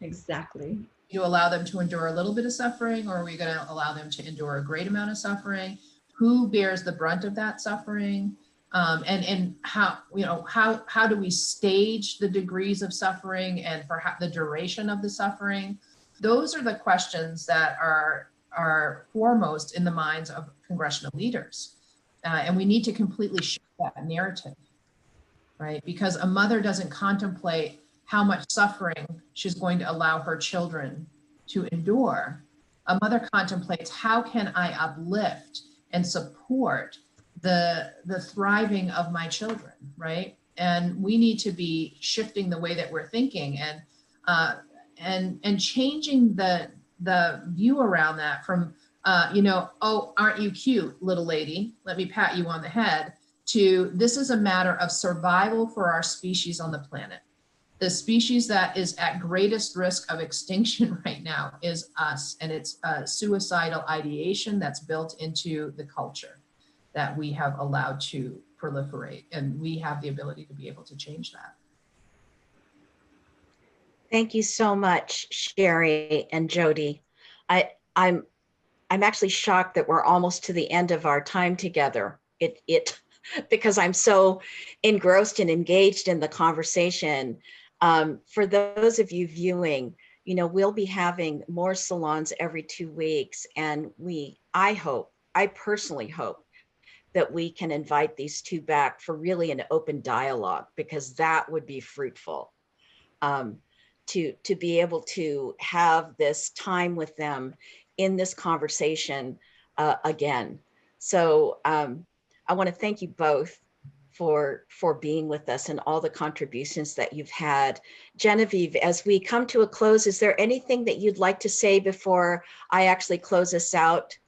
Exactly. You allow them to endure a little bit of suffering, or are we going to allow them to endure a great amount of suffering? Who bears the brunt of that suffering? And how, you know, how do we stage the degrees of suffering and perhaps the duration of the suffering? Those are the questions that are foremost in the minds of congressional leaders. And we need to completely shift that narrative, right? Because a mother doesn't contemplate how much suffering she's going to allow her children to endure. A mother contemplates, how can I uplift and support the thriving of my children, right? And we need to be shifting the way that we're thinking, and changing the view around that from, you know, oh, aren't you cute, little lady? Let me pat you on the head, to this is a matter of survival for our species on the planet. The species that is at greatest risk of extinction right now is us, and it's suicidal ideation that's built into the culture that we have allowed to proliferate, and we have the ability to be able to change that. Thank you so much, Sheri and Jody. I'm actually shocked that we're almost to the end of our time together. Because I'm so engrossed and engaged in the conversation. For those of you viewing, you know, we'll be having more salons every 2 weeks, and I personally hope that we can invite these two back for really an open dialogue, because that would be fruitful. To be able to have this time with them in this conversation again. So I want to thank you both for being with us and all the contributions that you've had. Genevieve, as we come to a close, is there anything that you'd like to say before I actually close us out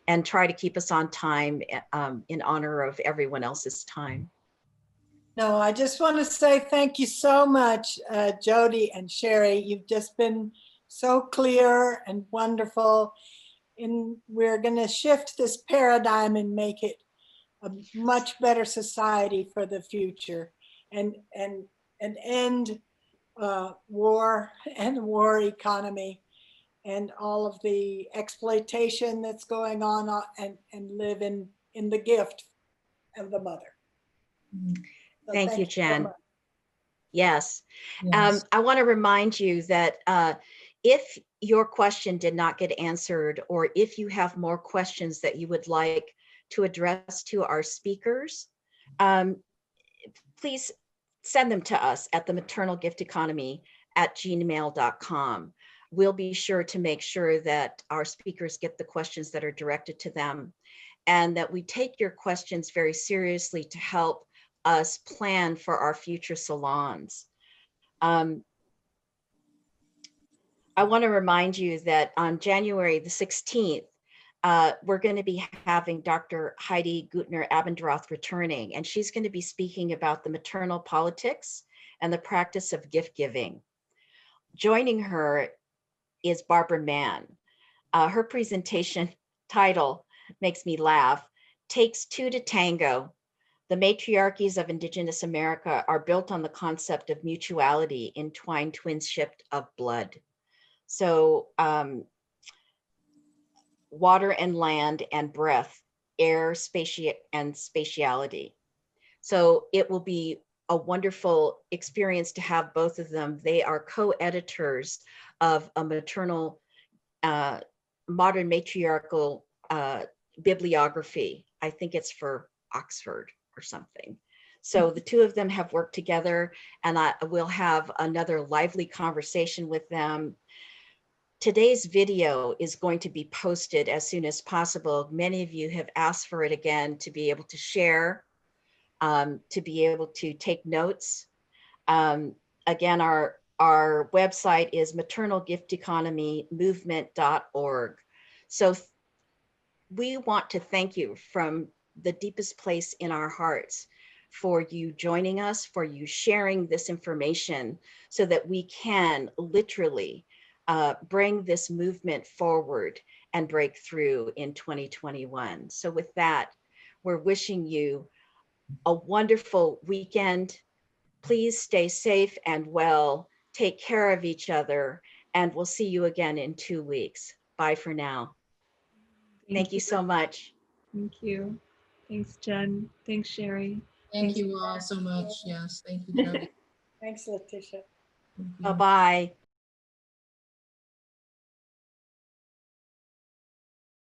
and try to keep us on time in honor of everyone else's time? No, I just want to say thank you so much, Jody and Sheri. You've just been so clear and wonderful. And we're going to shift this paradigm and make it a much better society for the future, and end war and war economy and all of the exploitation that's going on, and live in the gift of the mother. So Thank you, Jen. so much. Yes. Yes. I want to remind you that if your question did not get answered, or if you have more questions that you would like to address to our speakers, please send them to us at the maternalgifteconomy@gmail.com. We'll be sure to make sure that our speakers get the questions that are directed to them, and that we take your questions very seriously to help us plan for our future salons. I want to remind you that on January the 16th, we're going to be having Dr. Heidi Gutner-Abendroth returning, and she's going to be speaking about the maternal politics and the practice of gift giving. Joining her is Barbara Mann. Her presentation title makes me laugh, Takes Two to Tango. The matriarchies of Indigenous America are built on the concept of mutuality, entwined twinship of blood. So water and land and breath, air, and spatiality. So it will be a wonderful experience to have both of them. They are co-editors of a maternal modern matriarchal bibliography. I think it's for Oxford or something. So the two of them have worked together, and I will have another lively conversation with them. Today's video is going to be posted as soon as possible. Many of you have asked for it again to be able to share, to be able to take notes. Again, our website is maternalgifteconomymovement.org. So we want to thank you from the deepest place in our hearts for you joining us, for you sharing this information so that we can literally bring this movement forward and break through in 2021. So with that, we're wishing you a wonderful weekend. Please stay safe and well, take care of each other, and we'll see you again in 2 weeks. Bye for now. Thank you so much. Thank you. Thanks, Jen. Thanks, Sheri. Thank you all so much. Yes, thank you, Jody. Thanks, Letitia. Thank you. Bye-bye.